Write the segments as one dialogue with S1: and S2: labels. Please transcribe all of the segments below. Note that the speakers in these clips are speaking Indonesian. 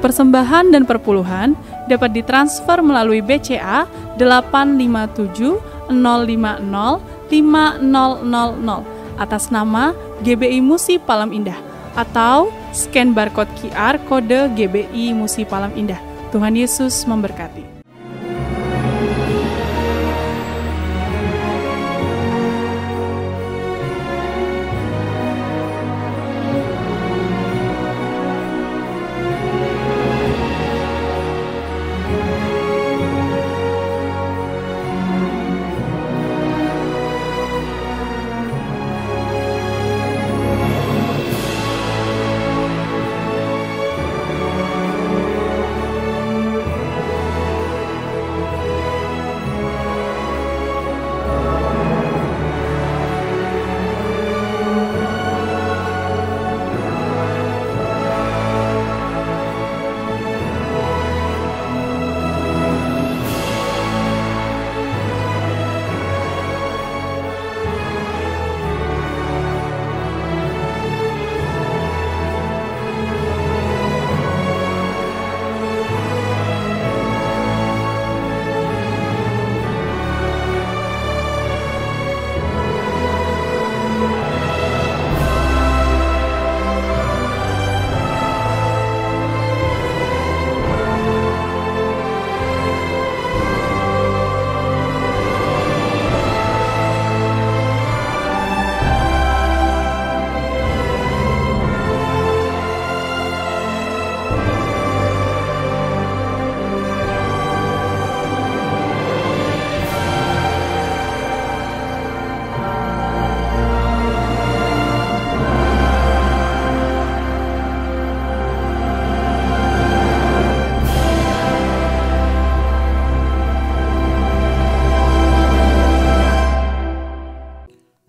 S1: persembahan dan perpuluhan dapat ditransfer melalui BCA 857 050 5000 atas nama GBI Musi Palam Indah atau scan barcode QR kode GBI Musi Palam Indah. Tuhan Yesus memberkati.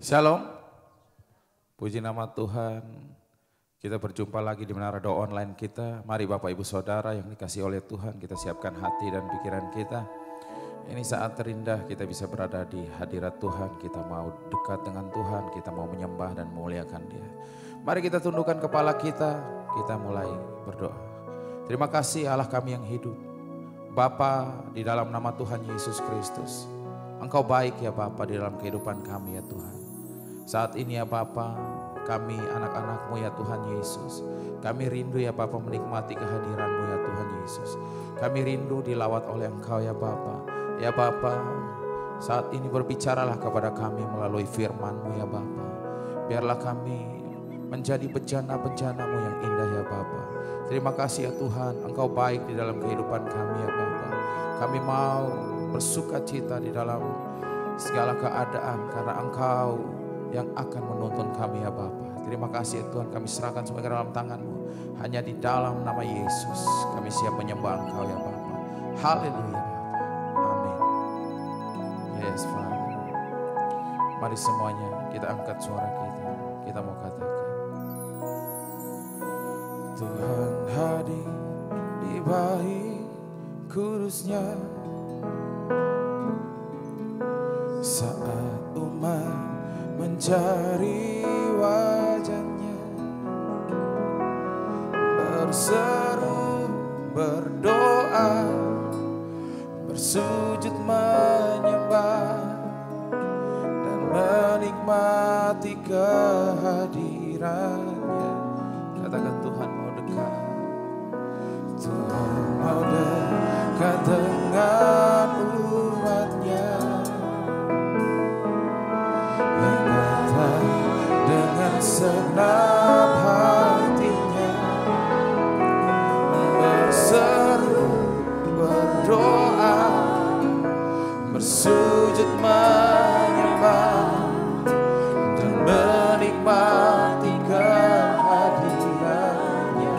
S2: Shalom, puji nama Tuhan. Kita berjumpa lagi di Menara Doa Online kita. Mari Bapak Ibu Saudara yang dikasihi oleh Tuhan, kita siapkan hati dan pikiran kita. Ini saat terindah kita bisa berada di hadirat Tuhan. Kita mau dekat dengan Tuhan, kita mau menyembah dan memuliakan Dia. Mari kita tundukkan kepala kita mulai berdoa. Terima kasih Allah kami yang hidup. Bapa, di dalam nama Tuhan Yesus Kristus, Engkau baik ya Bapa di dalam kehidupan kami ya Tuhan. Saat ini ya Bapa, kami anak-anak-Mu ya Tuhan Yesus. Kami rindu ya Bapa menikmati kehadiran-Mu ya Tuhan Yesus. Kami rindu dilawat oleh Engkau ya Bapa. Ya Bapa, saat ini berbicaralah kepada kami melalui firman-Mu ya Bapa. Biarlah kami menjadi bejana-bejana-Mu yang indah ya Bapa. Terima kasih ya Tuhan, Engkau baik di dalam kehidupan kami ya Bapa. Kami mau bersuka cita di dalam segala keadaan karena Engkau yang akan menuntun kami ya Bapa. Terima kasih ya Tuhan, kami serahkan semua ke dalam tangan-Mu. Hanya di dalam nama Yesus kami siap menyembah Engkau ya Bapa. Haleluya Bapa. Amin. Yes Father. Mari semuanya kita angkat suara kita. Kita mau katakan, Tuhan hadir di bait kudusnya. Saat umat mencari wajahnya, berseru, berdoa, bersujud menyembah, dan menikmati kehadirannya. Katakan Tuhan mau dekat, Tuhan mau dekat dengan umatnya. Dengan segenap hatinya, berseru, berdoa, bersujud menyembah, dan menikmati kehadirannya.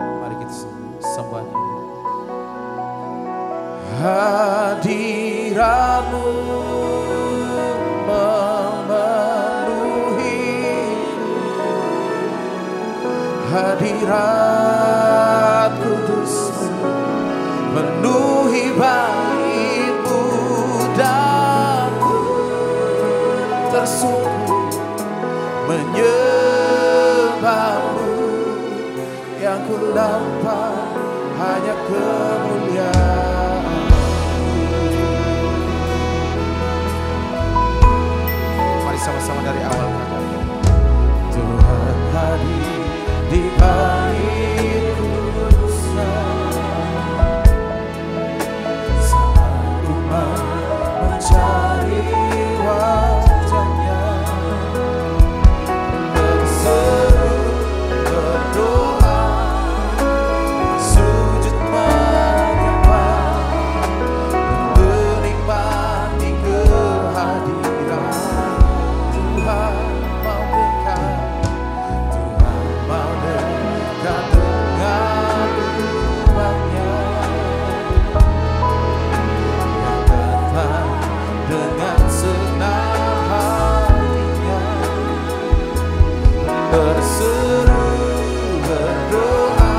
S2: Mari kita sembah hadirat-Mu hadirat kudus-Mu penuhi bait-Mu, dan tersungkur menyembah-Mu yang ku nampak hanya kemuliaan. Mari sama-sama dari awal kata Tuhan hadir di bait kudusnya, saat umat mencari wajahnya, berseru berdoa, sujud menyembah, menikmati kehadiran Tuhan. Mau dekat, Tuhan mau dekat dengan umatnya yang datang dengan senang hatinya, berseru berdoa,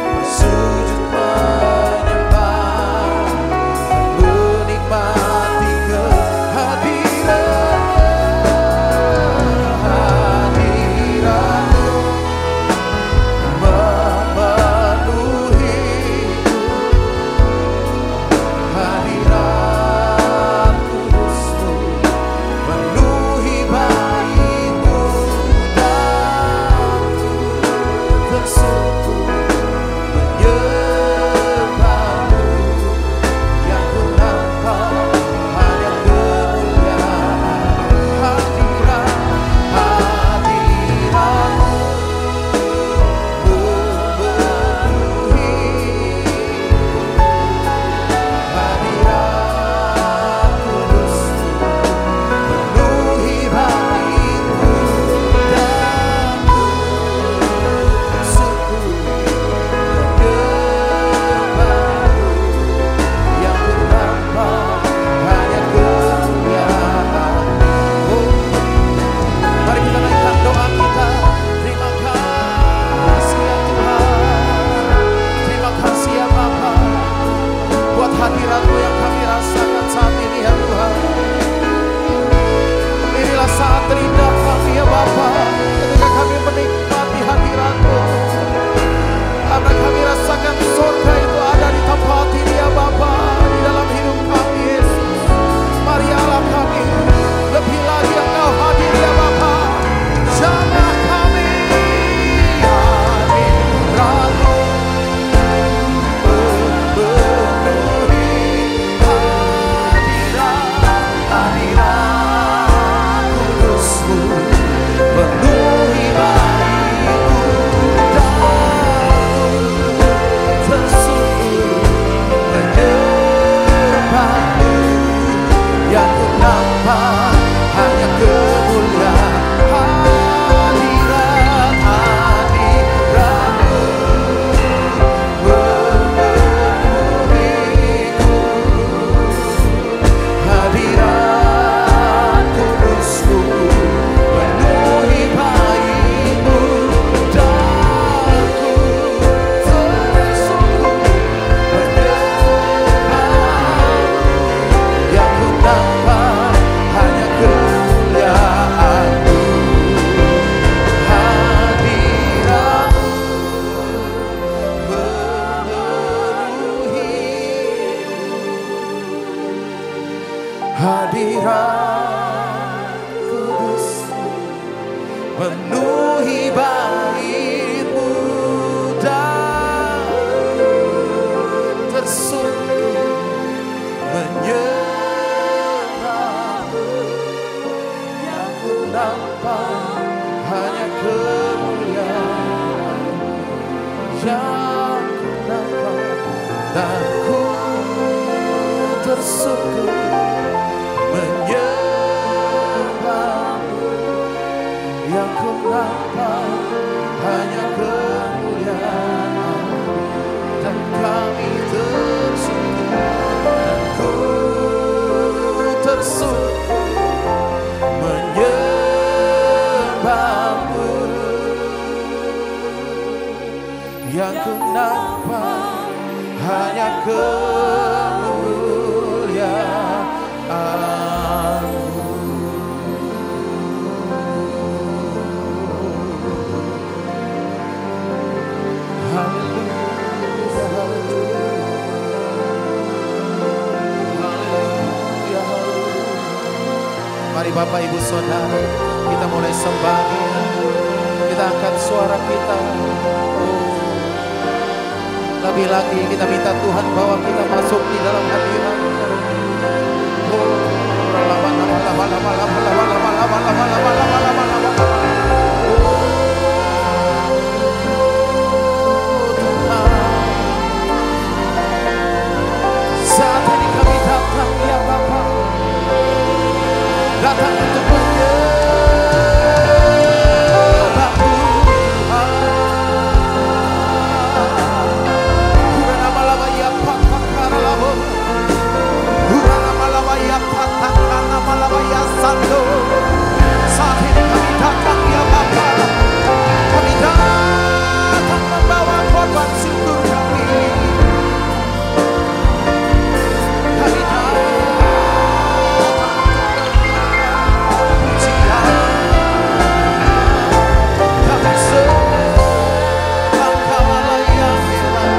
S2: bersujud menyembah, menikmati kehadiran. Hadirat-Mu memenuhiku, hadirat kudus-Mu penuhi bait-Mu, dan tersungkur menyembah-Mu, yang ku nampak hanya kemuliaan. Hadirat-Mu hadirat kudus-Mu penuhi bait-Mu, dan tersungkur menyembah-Mu, yang ku nampak hanya kemuliaan. Mari kita naikkan doa kita. Terima kasih ya Tuhan, terima kasih ya Bapa, buat hadirat-Mu yang kami rasakan saat ini ya Tuhan. Inilah saat terindah kami ya Bapa, ketika kami menikmati hadirat-Mu, karena kami rasakan surga itu ada di tempat ini ya Bapa, di dalam hidup kami Yesus. Mari Allah kami lebih lagi Engkau hadir ya Bapa, jamah kami. Hadirat-Mu memenuhi, hadirat kudus-Mu penuhi bait-Mu, dan tersungkur menyembah-Mu, yang ku nampak hanya kemuliaan. Hadirat-Mu memenuhiku, hadirat kudus-Mu penuhi bait-Mu, dan ku tersungkur menyembah-Mu, yang ku nampak hanya kemuliaan-Mu. Hadirat kudus-Mu penuhi bait-Mu, dan tersungkur menyembah-Mu, yang ku nampak hanya kemuliaan, yang ku nampak, dan ku tersungkur menyembah-Mu, yang ku nampak hanya kemuliaan, dan kami tersungkur, dan ku tersungkur menyembah-Mu, yang ku nampak hanya kemuliaan-Mu. Bapak Ibu Saudara, kita mulai sembah Dia. Kita angkat suara kita. Lebih lagi kita minta Tuhan bahwa kita masuk di dalam hadirat. Saat ini kami datang ya Bapa, datang untuk saat ini kami datang ya Bapa, kami datang membawa korban syukur kami. Kami datang pujian. Kami sembah Engkau Allah yang hebat,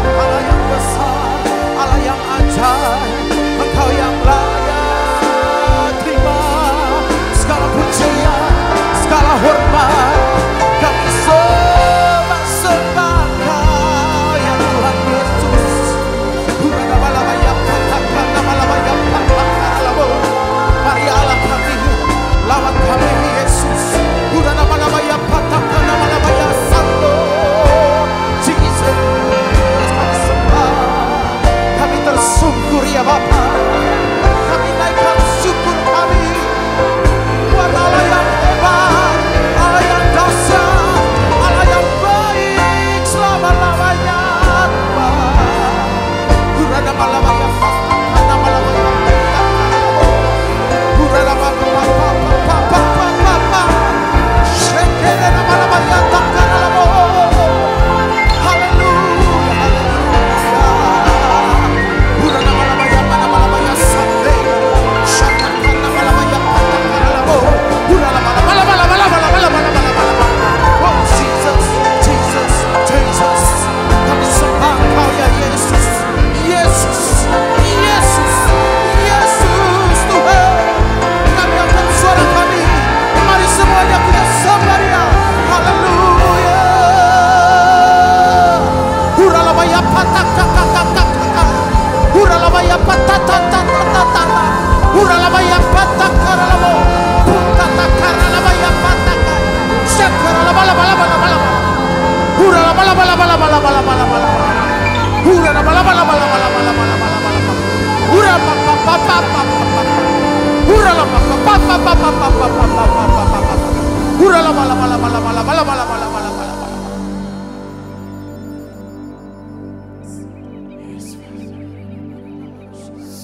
S2: Allah yang besar, Allah yang ajaib, Engkau yang layak terima segala pujian, segala hormat. Kami sembah Engkau ya Tuhan Yesus. Mari Allah kami, lawan kami Yesus. Jesus, kami sembah, kami tersungkur ya Bapa. Kami naikkan syukur kami buat Allah yang hebat, Allah yang dahsyat, Allah yang baik selama-lamanya.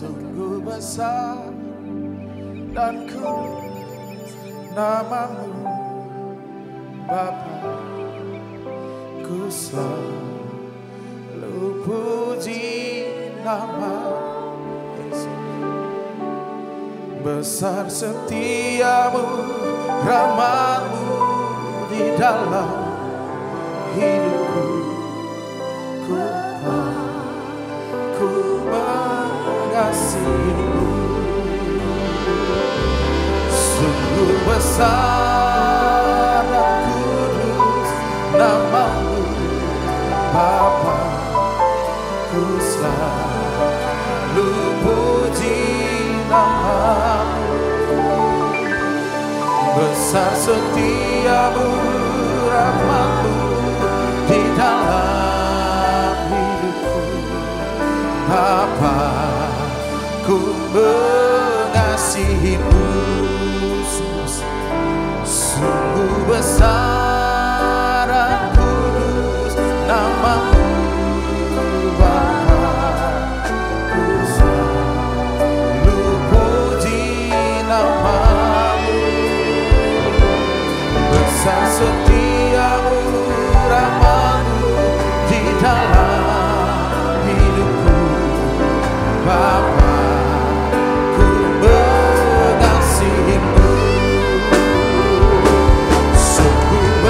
S2: Sungguh besar dan kudus nama-Mu Bapa, ku selalu puji nama Yesus. Besar setiamu, rahmat-Mu di dalam hidupku. Ku mengasihi-Mu. Sungguh besar dan kudus nama-Mu Bapa, ku selalu puji nama-Mu. Besar setiamu, rahmat-Mu di dalam hidupku. Bapa, ku mengasihi-Mu. Sungguh besar dan kudus nama-Mu Bapa, ku selalu puji nama-Mu. Besar setiamu, rahmat-Mu di dalam hidupku. Bapa, ku mengasihi-Mu. Sungguh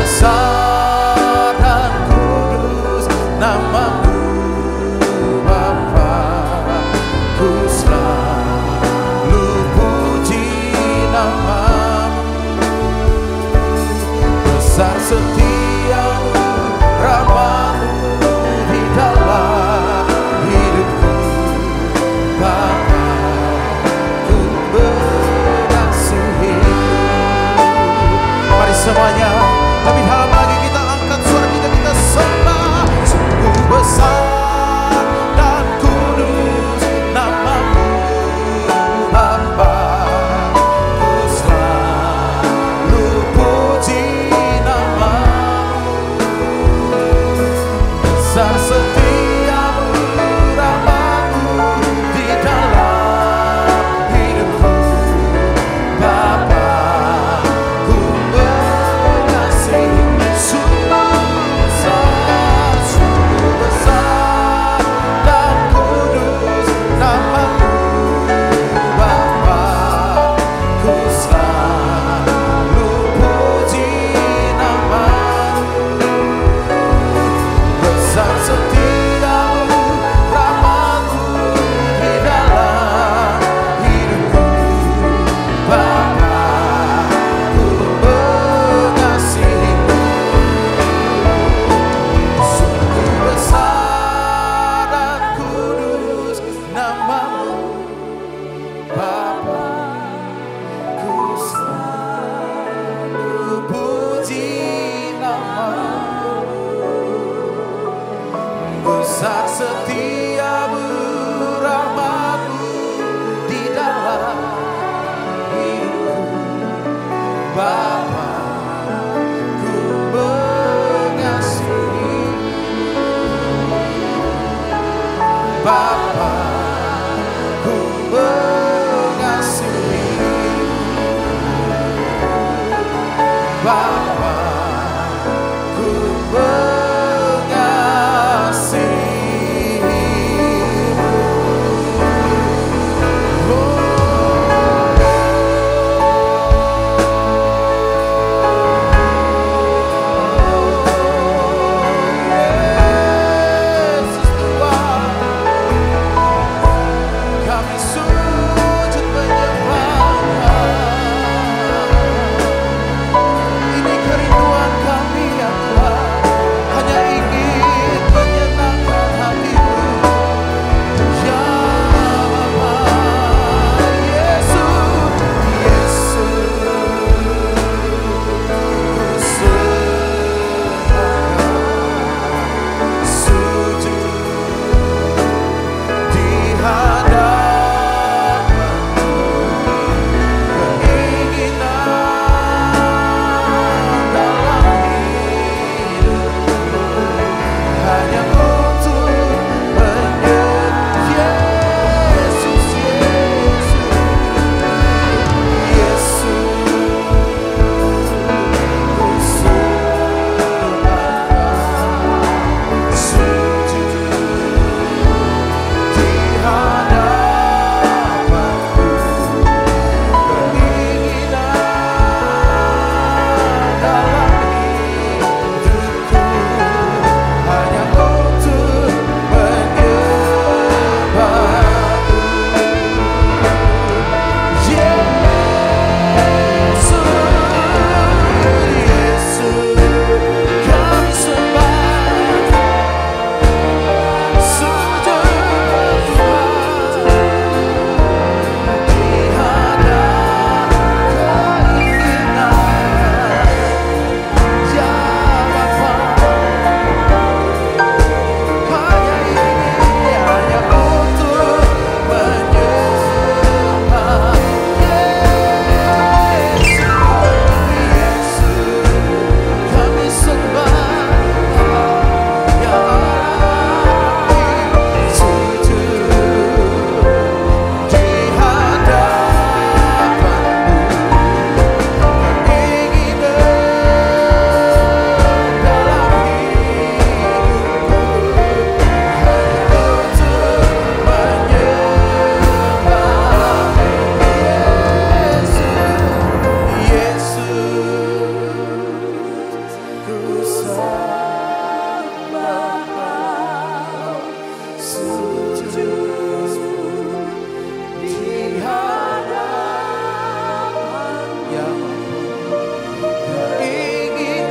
S2: setiamu, rahmat-Mu di dalam hidupku. Bapa, ku mengasihi-Mu. Mari semuanya lebih dalam lagi kita angkat suara kita, kita sembah. Sungguh besar dan kudus nama-Mu Bapa, ku selalu puji nama-Mu. Besar setiamu, rahmat-Mu di dalam hidupku. Bapa, ku mengasihi. Sungguh besar dan kudus nama-Mu Bapa, ku selalu puji nama-Mu. Besar setiamu, rahmat-Mu di dalam hidupku. Bapa, ku mengasihi-Mu. Sungguh besar dan kudus nama-Mu Bapa, ku selalu puji nama-Mu. Besar setiamu, rahmat-Mu di dalam hidupku. Bapa, ku mengasihi. Bapa, ku mengasihi. Bapa, ku mengasihi-Mu. Yesus Tuhan, kami sujud menyembah. Ini kerinduan kami ya Tuhan, hanya ingin menyenangkan hati-Mu ya Bapa. Yesus, Yesus, ku serahkan sujud di hadapan-Mu. Keinginan dalam hidupku hanya untuk Yesus, Yesus, ku serahkan sujud di hadapan-Mu. Keinginan dalam hidupku hanya untuk menyembah-Mu. Yesus, kami sembah. Sujud Tuhan di hadapan keinginan ya Bapa. Hanya ini, hanya untuk menyembah. Yesus, kami sembah ya Allah. Sujud di hadapan-Mu. Keinginan dalam hidupku hanya untuk menyembah. Yesus, ku sembah. Sujud di hadapan ya Bapa. Keinginan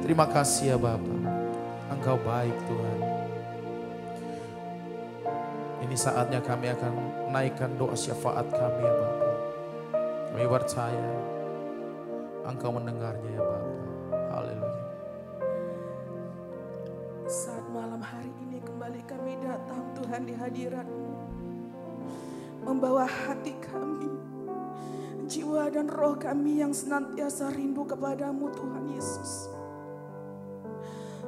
S2: Terima kasih ya Bapa, Engkau baik Tuhan. Ini saatnya kami akan naikkan doa syafaat kami ya Bapa. Kami percaya Engkau mendengarnya ya Bapa. Haleluya.
S3: Saat malam hari ini kembali kami datang Tuhan di hadirat-Mu, membawa hati kami, jiwa dan roh kami yang senantiasa rindu kepadamu Tuhan Yesus.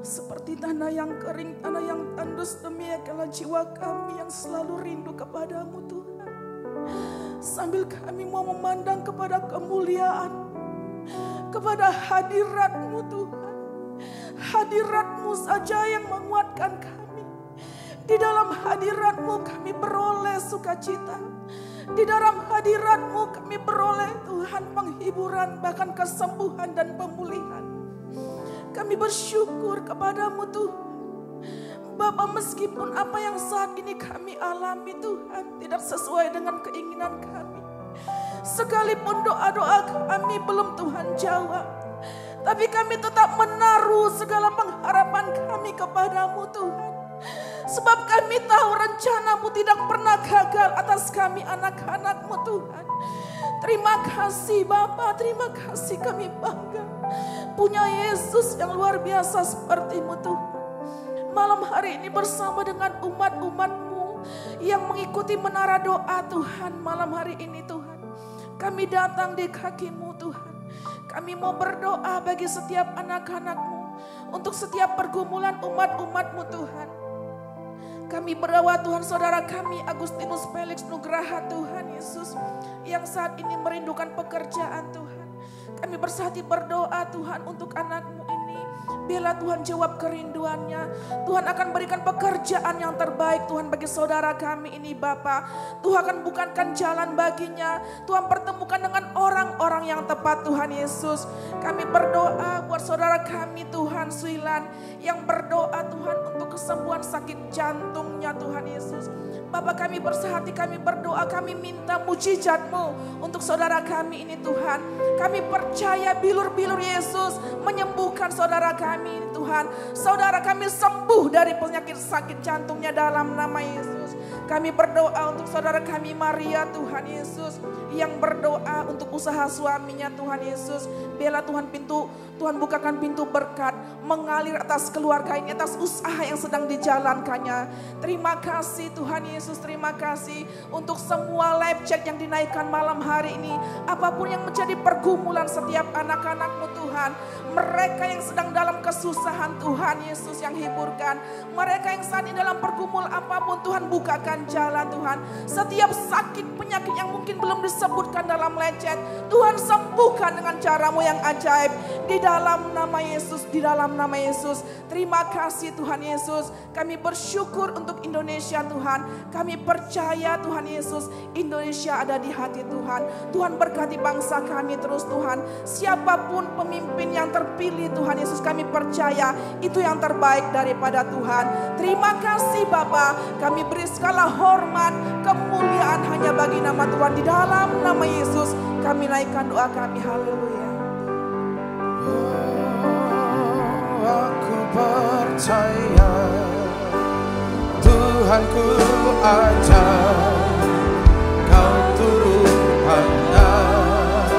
S3: Seperti tanah yang kering, tanah yang tandus, demikianlah jiwa kami yang selalu rindu kepadamu Tuhan. Sambil kami mau memandang kepada kemuliaan, kepada hadirat-Mu Tuhan. Hadirat-Mu saja yang menguatkan kami. Di dalam hadirat-Mu kami beroleh sukacita. Di dalam hadirat-Mu kami beroleh Tuhan penghiburan, bahkan kesembuhan dan pemulihan. Kami bersyukur kepadamu Tuhan. Bapa, meskipun apa yang saat ini kami alami Tuhan tidak sesuai dengan keinginan kami, sekalipun doa-doa kami belum Tuhan jawab, tapi kami tetap menaruh segala pengharapan kami kepadamu Tuhan. Sebab kami tahu rencana-Mu tidak pernah gagal atas kami anak-anak-Mu Tuhan. Terima kasih Bapa, terima kasih, kami bangga punya Yesus yang luar biasa seperti-Mu Tuhan. Malam hari ini bersama dengan umat-umat-Mu yang mengikuti menara doa Tuhan. Malam hari ini Tuhan, kami datang di kaki-Mu Tuhan. Kami mau berdoa bagi setiap anak-anak-Mu, untuk setiap pergumulan umat-umat-Mu Tuhan. Kami berdoa Tuhan, saudara kami Agustinus Felix Nugraha Tuhan Yesus, yang saat ini merindukan pekerjaan Tuhan. Kami bersatu berdoa Tuhan untuk anak-Mu ini. Biarlah Tuhan jawab kerinduannya. Tuhan akan berikan pekerjaan yang terbaik Tuhan bagi saudara kami ini Bapa. Tuhan akan bukakan jalan baginya. Tuhan pertemukan dengan orang-orang yang tepat Tuhan Yesus. Kami berdoa buat saudara kami Tuhan Suilan, yang berdoa Tuhan untuk kesembuhan sakit jantungnya Tuhan Yesus. Bapak, kami bersehati, kami berdoa, kami minta mujizat-Mu untuk saudara kami ini Tuhan. Kami percaya bilur-bilur Yesus menyembuhkan saudara kami ini Tuhan. Saudara kami sembuh dari penyakit sakit jantungnya dalam nama Yesus. Kami berdoa untuk saudara kami Maria Tuhan Yesus, yang berdoa untuk usaha suaminya Tuhan Yesus. Biarlah Tuhan bukakan pintu berkat mengalir atas keluarga ini, atas usaha yang sedang dijalankannya. Terima kasih Tuhan Yesus, terima kasih untuk semua live chat yang dinaikkan malam hari ini. Apapun yang menjadi pergumulan setiap anak-anak-Mu Tuhan, mereka yang sedang dalam kesusahan Tuhan Yesus yang hiburkan, mereka yang saat ini dalam pergumul apapun Tuhan bukakan jalan Tuhan. Setiap sakit penyakit yang mungkin belum disebutkan dalam lecet, Tuhan sembuhkan dengan cara-Mu yang ajaib. Di dalam nama Yesus, di dalam nama Yesus. Terima kasih Tuhan Yesus. Kami bersyukur untuk Indonesia Tuhan. Kami percaya Tuhan Yesus, Indonesia ada di hati Tuhan. Tuhan berkati bangsa kami terus Tuhan. Siapapun pemimpin yang terpilih Tuhan Yesus, kami percaya itu yang terbaik daripada Tuhan. Terima kasih Bapa. Kami beri segala hormat, kemuliaan hanya bagi nama Tuhan. Di dalam nama Yesus kami naikkan doa kami. Haleluya.
S2: Aku percaya Tuhanku ajar, Kau turun tangan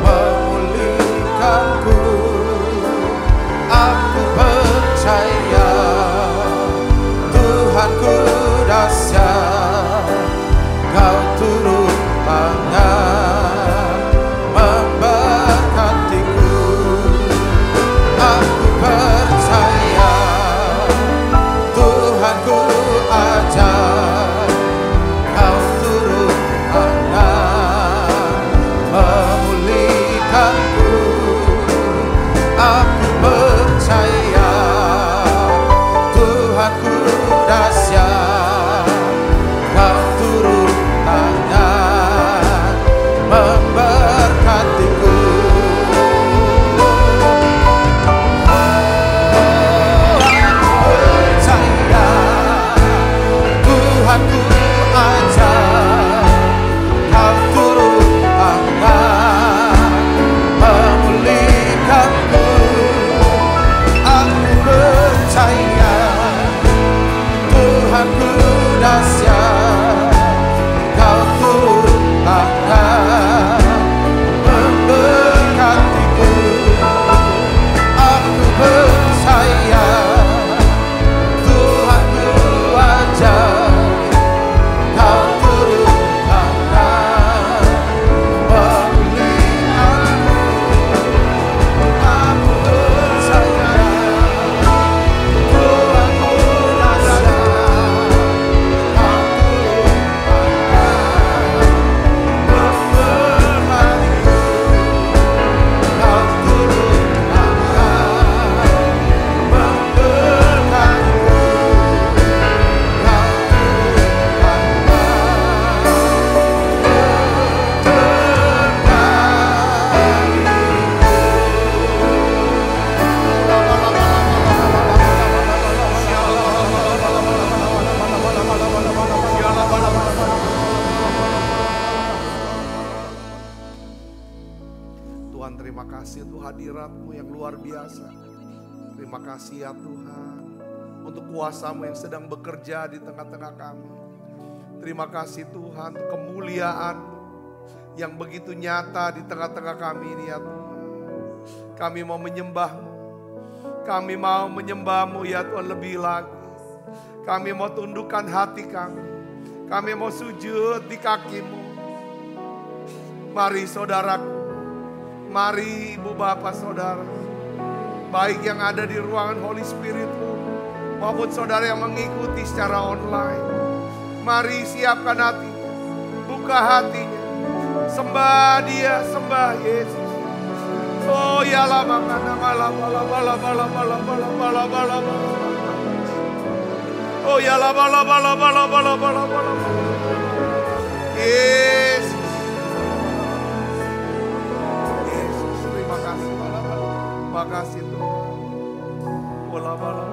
S2: memulihkanku. Aku percaya Tuhanku dahsyat, Kau turun tangan memberkatiku. Aku percaya Tuhanku ajar, Kau turun tangan memulihkanku. Aku percaya Tuhanku dahsyat, Kau turun tangan memberkatiku. Tuhanku ajar, Kau turun tangan memulihkanku.
S4: terima kasih untuk hadirat-Mu yang luar biasa. Terima kasih ya Tuhan, untuk kuasa-Mu yang sedang bekerja di tengah-tengah kami. Terima kasih Tuhan untuk kemuliaan-Mu yang begitu nyata di tengah-tengah kami ini ya Tuhan. Kami mau menyembah-Mu. Kami mau menyembah-Mu ya Tuhan lebih lagi. Kami mau tundukkan hati kami. Kami mau sujud di kaki-Mu. Mari saudaraku, mari ibu bapak saudara, baik yang ada di ruangan Holy Spirit-Mu maupun saudara yang mengikuti secara online. Mari siapkan hatinya, buka hatinya, sembah Dia, sembah Yesus. Oh ya lama mana malam malam malam malam malam malam malam malam. Oh ya lama lama lama lama lama lama. Yesus. Yesus, terima kasih. Terima kasih Tuhan. Bola bola.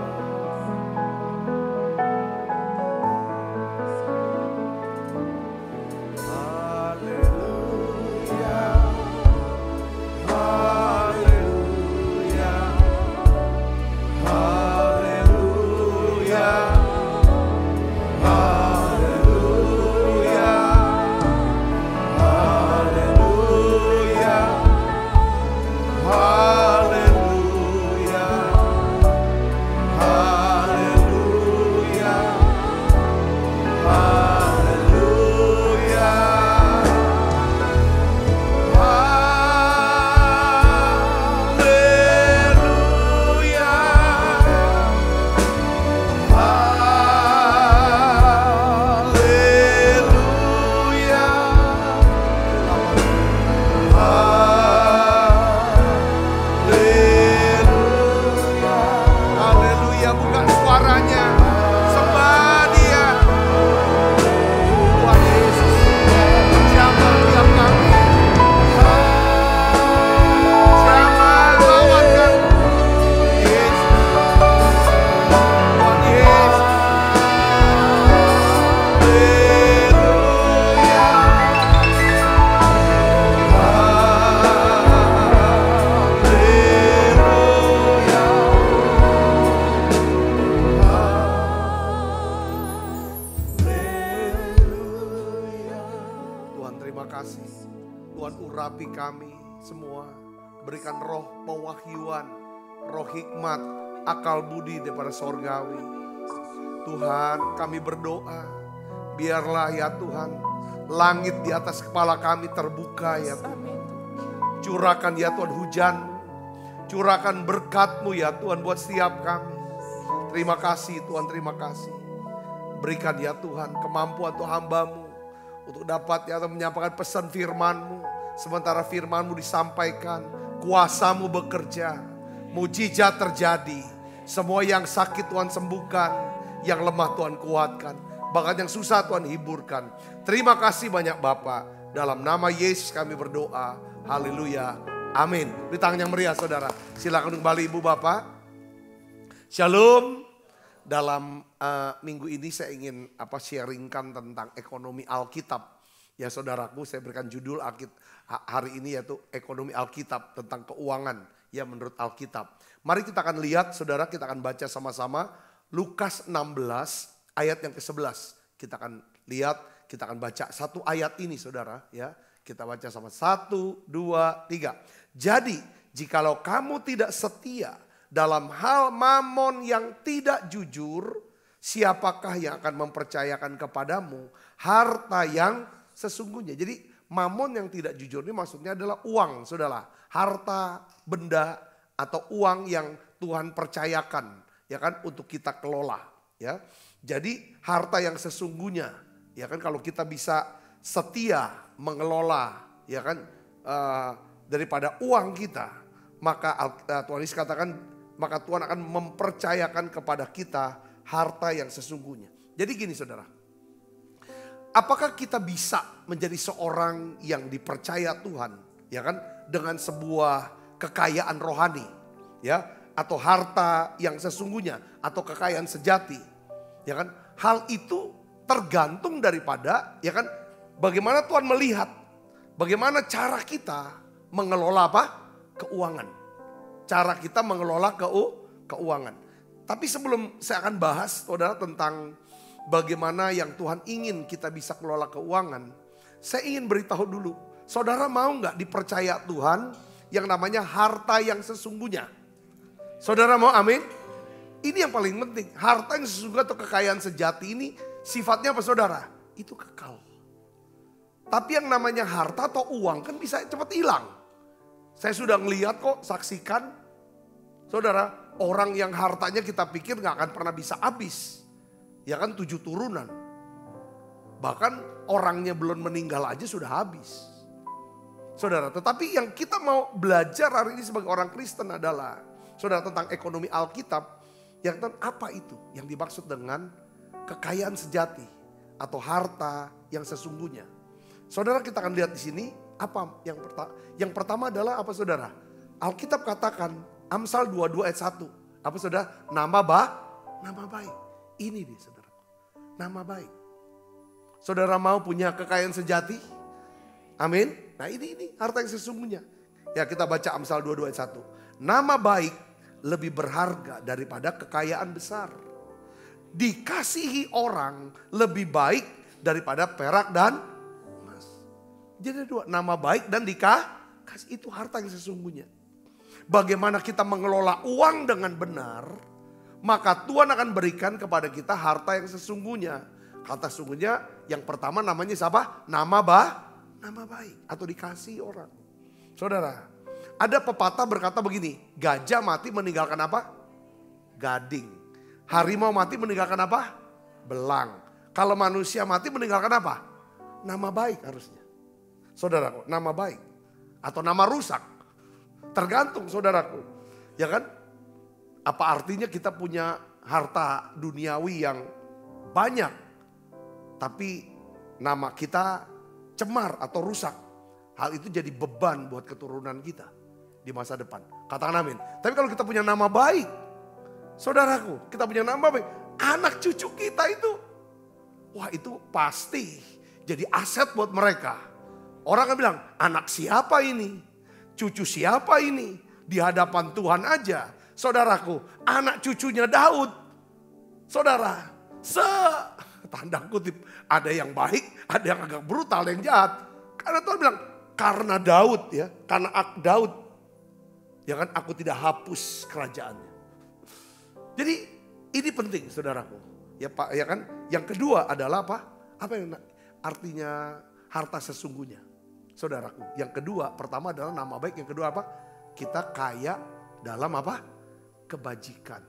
S4: Akal budi daripada sorgawi. Tuhan, kami berdoa, biarlah ya Tuhan, langit di atas kepala kami terbuka ya Tuhan. Curahkan ya Tuhan hujan-Mu, curahkan berkat-Mu ya Tuhan buat setiap kami. Terima kasih Tuhan, terima kasih. Berikan ya Tuhan kemampuan untuk hamba-Mu untuk dapat ya Tuhan menyampaikan pesan firman-Mu. Sementara firman-Mu disampaikan, kuasa-Mu bekerja, mujizat terjadi. Semua yang sakit Tuhan sembuhkan, yang lemah Tuhan kuatkan, bahkan yang susah Tuhan hiburkan. Terima kasih banyak Bapa. Dalam nama Yesus kami berdoa. Haleluya. Amin. Di tangan yang meriah saudara. Silakan kembali Ibu Bapak. Shalom. Dalam minggu ini saya ingin sharingkan tentang ekonomi Alkitab. Ya saudaraku, saya berikan judul hari ini yaitu ekonomi Alkitab, tentang keuangan ya menurut Alkitab. Mari kita akan lihat saudara, kita akan baca sama-sama Lukas 16 ayat yang ke-11. Kita akan lihat, kita akan baca satu ayat ini saudara ya. Kita baca sama 1, 2, 3. Jadi jikalau kamu tidak setia dalam hal mamon yang tidak jujur, siapakah yang akan mempercayakan kepadamu harta yang sesungguhnya. Jadi mamon yang tidak jujur ini maksudnya adalah uang saudara. Harta, benda, atau uang yang Tuhan percayakan ya kan untuk kita kelola ya. Jadi harta yang sesungguhnya ya kan, kalau kita bisa setia mengelola ya kan daripada uang kita, maka Tuhan Yesus katakan maka Tuhan akan mempercayakan kepada kita harta yang sesungguhnya. Jadi gini saudara, apakah kita bisa menjadi seorang yang dipercaya Tuhan ya kan dengan sebuah kekayaan rohani ya, atau harta yang sesungguhnya atau kekayaan sejati ya kan? Hal itu tergantung daripada ya kan bagaimana Tuhan melihat, bagaimana cara kita mengelola keuangan. Cara kita mengelola keuangan. Tapi sebelum saya akan bahas saudara tentang bagaimana yang Tuhan ingin kita bisa kelola keuangan. Saya ingin beritahu dulu. Saudara mau gak dipercaya Tuhan yang namanya harta yang sesungguhnya? Saudara mau amin? Ini yang paling penting. Harta yang sesungguhnya atau kekayaan sejati ini sifatnya apa saudara? Itu kekal. Tapi yang namanya harta atau uang kan bisa cepat hilang. Saya sudah ngelihat kok, saksikan. Saudara, orang yang hartanya kita pikir gak akan pernah bisa habis. Ya kan 7 turunan. Bahkan orangnya belum meninggal aja sudah habis. Saudara, tetapi yang kita mau belajar hari ini sebagai orang Kristen adalah, saudara, tentang ekonomi Alkitab. Yang tentang apa itu yang dimaksud dengan kekayaan sejati atau harta yang sesungguhnya. Saudara, kita akan lihat di sini apa yang pertama adalah apa saudara? Alkitab katakan Amsal 22 ayat 1. Apa saudara? Nama baik. Ini dia saudara. Nama baik. Saudara mau punya kekayaan sejati? Amin. Nah ini harta yang sesungguhnya. Ya kita baca Amsal 22 ayat 1. Nama baik lebih berharga daripada kekayaan besar. Dikasihi orang lebih baik daripada perak dan emas. Jadi dua, nama baik dan dikasih, itu harta yang sesungguhnya. Bagaimana kita mengelola uang dengan benar, maka Tuhan akan berikan kepada kita harta yang sesungguhnya. Kata sesungguhnya yang pertama namanya siapa? Nama baik atau dikasih orang. Saudara, ada pepatah berkata begini, gajah mati meninggalkan apa? Gading. Harimau mati meninggalkan apa? Belang. Kalau manusia mati meninggalkan apa? Nama baik harusnya. Saudaraku, nama baik. Atau nama rusak. Tergantung saudaraku. Ya kan? Apa artinya kita punya harta duniawi yang banyak. Tapi nama kita cemar atau rusak. Hal itu jadi beban buat keturunan kita di masa depan. Katakan amin. Tapi kalau kita punya nama baik, saudaraku, kita punya nama baik, anak cucu kita itu, wah itu pasti jadi aset buat mereka. Orang akan bilang, anak siapa ini? Cucu siapa ini? Di hadapan Tuhan aja. Saudaraku, anak cucunya Daud. Saudara, tanda kutip, ada yang baik, ada yang agak brutal, yang jahat. Karena Tuhan bilang, karena Daud ya, karena Daud, ya kan aku tidak hapus kerajaannya. Jadi ini penting saudaraku. Ya Pak, ya kan? Yang kedua adalah apa? Apa yang artinya harta sesungguhnya? Saudaraku, yang kedua, pertama adalah nama baik, yang kedua apa? Kita kaya dalam apa? Kebajikan.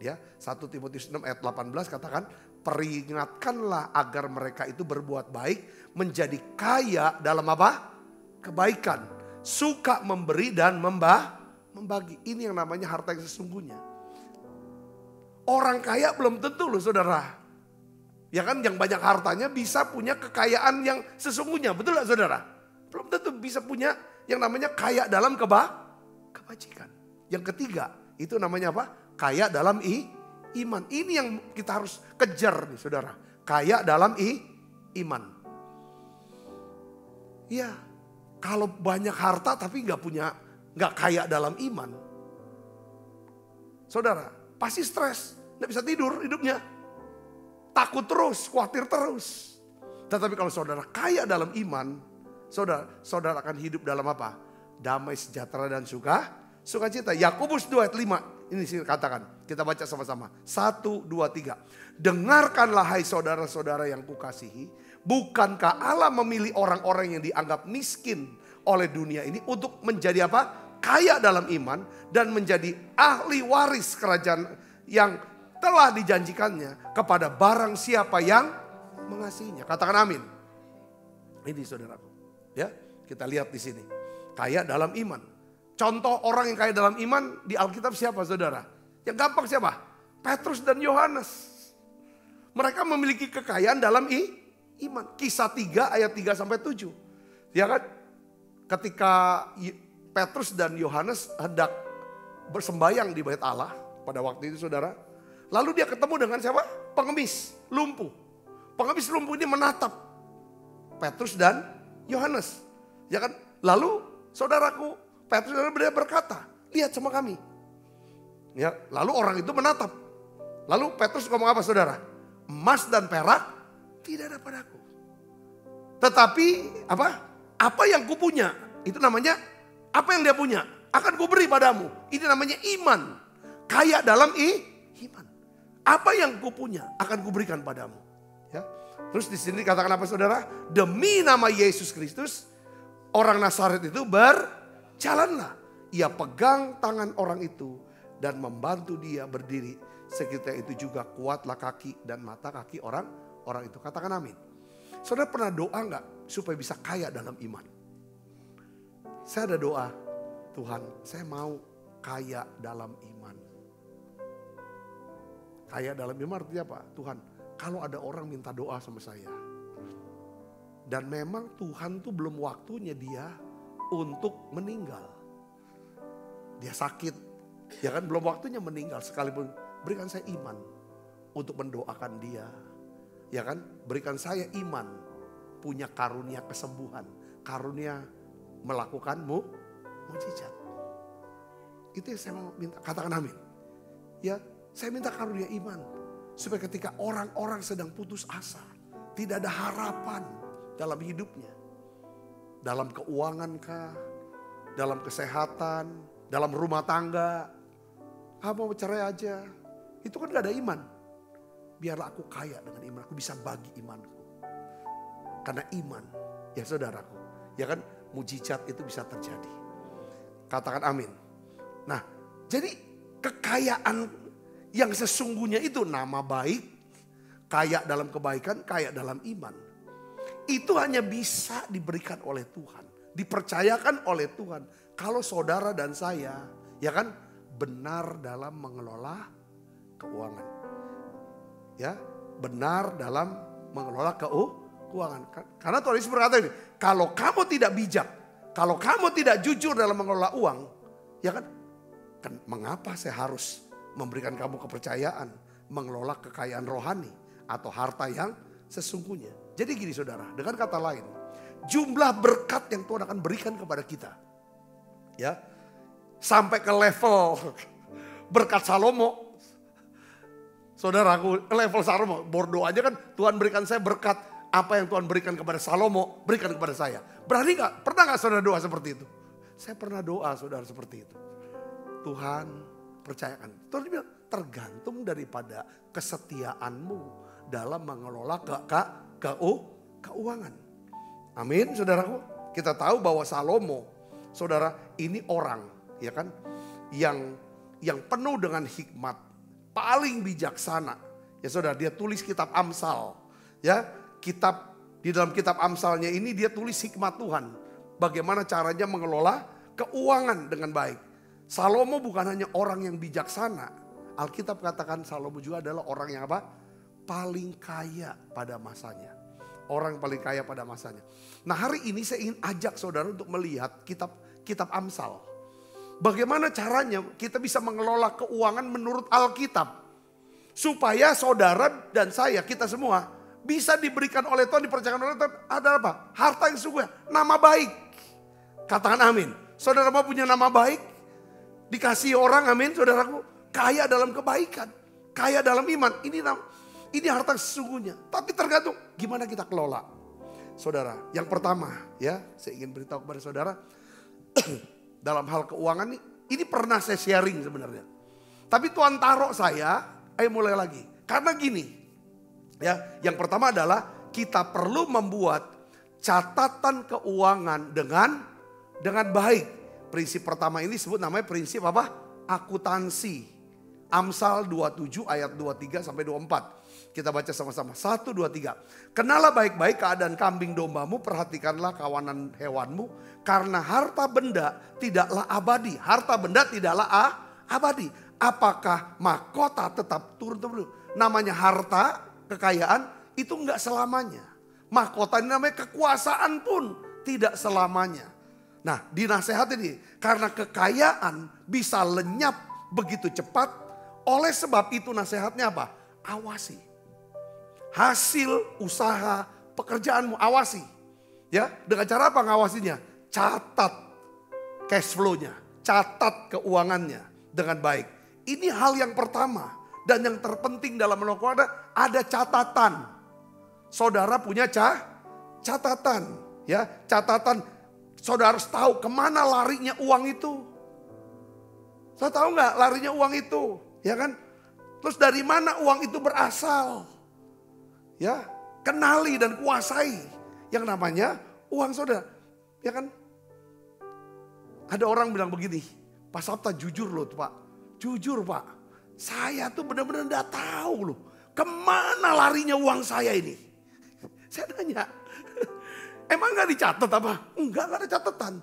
S4: Ya, 1 Timotius 6 ayat 18 katakan, peringatkanlah agar mereka itu berbuat baik, menjadi kaya dalam apa? Kebaikan. Suka memberi dan membagi. Ini yang namanya harta yang sesungguhnya. Orang kaya belum tentu loh saudara. Ya kan yang banyak hartanya bisa punya kekayaan yang sesungguhnya. Betul gak saudara? Belum tentu bisa punya yang namanya kaya dalam kebajikan. Yang ketiga itu namanya apa? Kaya dalam iman. Ini yang kita harus kejar nih saudara. Kaya dalam iman. Iya, kalau banyak harta tapi nggak kaya dalam iman. Saudara, pasti stres, nggak bisa tidur hidupnya. Takut terus, khawatir terus. Tetapi kalau saudara kaya dalam iman, saudara akan hidup dalam apa? Damai, sejahtera dan sukacita. Yakobus 2 ayat 5. Ini sih katakan, kita baca sama-sama. 1, 2, 3. Dengarkanlah hai saudara-saudara yang kukasihi. Bukankah Allah memilih orang-orang yang dianggap miskin oleh dunia ini untuk menjadi apa? Kaya dalam iman dan menjadi ahli waris kerajaan yang telah dijanjikannya kepada barang siapa yang mengasihinya. Katakan amin. Ini saudaraku. Ya, kita lihat di sini. Kaya dalam iman. Contoh orang yang kaya dalam iman di Alkitab siapa saudara? Yang gampang siapa? Petrus dan Yohanes. Mereka memiliki kekayaan dalam iman. Kisah 3 ayat 3 sampai 7. Ya kan? Ketika Petrus dan Yohanes hendak bersembayang di bait Allah pada waktu itu saudara. Lalu dia ketemu dengan siapa? Pengemis lumpuh. Pengemis lumpuh ini menatap Petrus dan Yohanes. Ya kan? Lalu saudaraku, Petrus berkata, lihat sama kami. Ya, lalu orang itu menatap. Lalu Petrus ngomong apa saudara? Emas dan perak tidak ada padaku. Tetapi apa yang kupunya, itu namanya apa yang dia punya akan kuberi padamu. Ini namanya iman. Kaya dalam iman. Apa yang kupunya akan kuberikan padamu. Ya. Terus di sini dikatakan apa saudara? Demi nama Yesus Kristus, orang Nazaret itu berjalanlah. Ia pegang tangan orang itu dan membantu dia berdiri. Seketika itu juga kuatlah kaki dan mata kaki orang itu. Katakan amin. Saudara pernah doa enggak supaya bisa kaya dalam iman? Saya ada doa, Tuhan saya mau kaya dalam iman. Kaya dalam iman artinya apa? Tuhan, kalau ada orang minta doa sama saya. Dan memang Tuhan tuh belum waktunya dia untuk meninggal. Dia sakit, ya kan belum waktunya meninggal. Sekalipun berikan saya iman untuk mendoakan dia. Ya kan, berikan saya iman, punya karunia kesembuhan, karunia melakukan mujizat. Itu yang saya mau minta, katakan amin. Ya, saya minta karunia iman supaya ketika orang-orang sedang putus asa, tidak ada harapan dalam hidupnya, dalam keuangan kah, dalam kesehatan, dalam rumah tangga, mau cerai aja, itu kan gak ada iman. Biarlah aku kaya dengan iman, aku bisa bagi imanku. Karena iman, ya saudaraku, ya kan mujizat itu bisa terjadi. Katakan amin. Nah, jadi kekayaan yang sesungguhnya itu nama baik, kaya dalam kebaikan, kaya dalam iman. Itu hanya bisa diberikan oleh Tuhan, dipercayakan oleh Tuhan. Kalau saudara dan saya, ya kan, benar dalam mengelola keuangan. Ya, benar dalam mengelola keuangan. Karena Tuhan Yesus berkata ini, kalau kamu tidak bijak, kalau kamu tidak jujur dalam mengelola uang, ya kan mengapa saya harus memberikan kamu kepercayaan mengelola kekayaan rohani atau harta yang sesungguhnya. Jadi gini saudara, dengan kata lain, jumlah berkat yang Tuhan akan berikan kepada kita, ya, sampai ke level berkat Salomo. Saudaraku, level Salomo, berdoa aja kan Tuhan berikan saya berkat, apa yang Tuhan berikan kepada Salomo, berikan kepada saya. Berani gak? Pernah gak saudara doa seperti itu? Saya pernah doa saudara seperti itu. Tuhan percayakan. Tuhan bilang tergantung daripada kesetiaanmu dalam mengelola keuangan. Amin saudaraku. Kita tahu bahwa Salomo, saudara, ini orang, ya kan, yang penuh dengan hikmat, paling bijaksana. Ya saudara, dia tulis kitab Amsal. Ya, di dalam kitab Amsalnya ini dia tulis hikmat Tuhan. Bagaimana caranya mengelola keuangan dengan baik. Salomo bukan hanya orang yang bijaksana. Alkitab katakan Salomo juga adalah orang yang apa? Paling kaya pada masanya. Orang paling kaya pada masanya. Nah, hari ini saya ingin ajak saudara untuk melihat kitab Amsal. Bagaimana caranya kita bisa mengelola keuangan menurut Alkitab. Supaya saudara dan saya, kita semua bisa diberikan oleh Tuhan, dipercayakan oleh Tuhan. Ada apa? Harta yang sungguh, nama baik. Katakan amin. Saudara mau punya nama baik? Dikasih orang, amin saudaraku. Kaya dalam kebaikan, kaya dalam iman. Ini harta sesungguhnya. Tapi tergantung gimana kita kelola. Saudara, yang pertama ya, saya ingin beritahu kepada saudara. Dalam hal keuangan ini pernah saya sharing sebenarnya. Tapi Tuhan taruh saya, ayo mulai lagi. Karena gini, ya, yang pertama adalah kita perlu membuat catatan keuangan dengan baik. Prinsip pertama ini disebut namanya prinsip apa? Akuntansi. Amsal 27 ayat 23 sampai 24. Kita baca sama-sama. 1, 2, 3. Kenalah baik-baik keadaan kambing dombamu, perhatikanlah kawanan hewanmu. Karena harta benda tidaklah abadi. Harta benda tidaklah abadi. Apakah mahkota tetap turun-temurun? Namanya harta, kekayaan itu enggak selamanya. Mahkota ini namanya kekuasaan pun tidak selamanya. Nah, dinasehati ini karena kekayaan bisa lenyap begitu cepat. Oleh sebab itu nasihatnya apa? Awasi. Hasil usaha pekerjaanmu awasi. Ya, dengan cara apa ngawasinya? Catat cash flow-nya, catat keuangannya dengan baik. Ini hal yang pertama dan yang terpenting dalam melakukan ada catatan. Saudara punya catatan, ya, catatan. Saudara harus tahu kemana larinya uang itu. Saya tahu nggak larinya uang itu, ya kan? Terus dari mana uang itu berasal? Ya, kenali dan kuasai yang namanya uang saudara, ya kan? Ada orang bilang begini, Pak Sabta jujur loh Pak, jujur Pak, saya tuh benar-benar enggak tahu loh kemana larinya uang saya ini. Saya tanya, emang gak dicatat apa? Enggak ada catatan.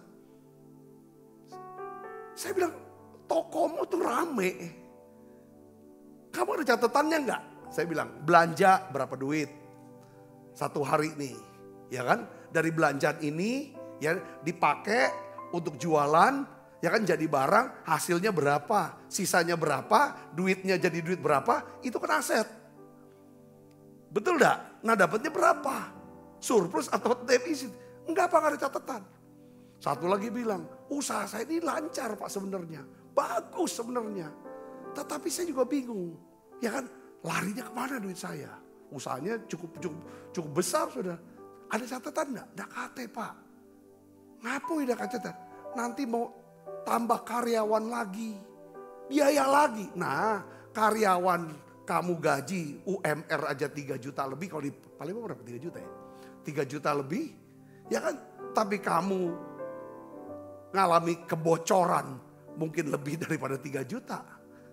S4: Saya bilang, tokomu tuh rame. Kamu ada catatannya enggak? Saya bilang, belanja berapa duit satu hari nih, ya kan? Dari belanjaan ini ya dipakai untuk jualan, ya kan, jadi barang, hasilnya berapa, sisanya berapa, duitnya jadi duit berapa, itu kan aset. Betul enggak? Nah dapatnya berapa? Surplus atau defisit? Enggak, Pak, ada catatan. Satu lagi bilang, usaha saya ini lancar Pak sebenarnya, bagus sebenarnya. Tetapi saya juga bingung, ya kan, larinya kemana duit saya? Usahanya cukup besar sudah. Ada catatan enggak? Enggak kate Pak. Ngapain enggak catatan? Nanti mau tambah karyawan lagi, biaya lagi. Nah, karyawan kamu gaji UMR aja 3 juta lebih, kalau di Palembang berapa? 3 juta ya? 3 juta lebih, ya kan? Tapi kamu ngalami kebocoran mungkin lebih daripada 3 juta,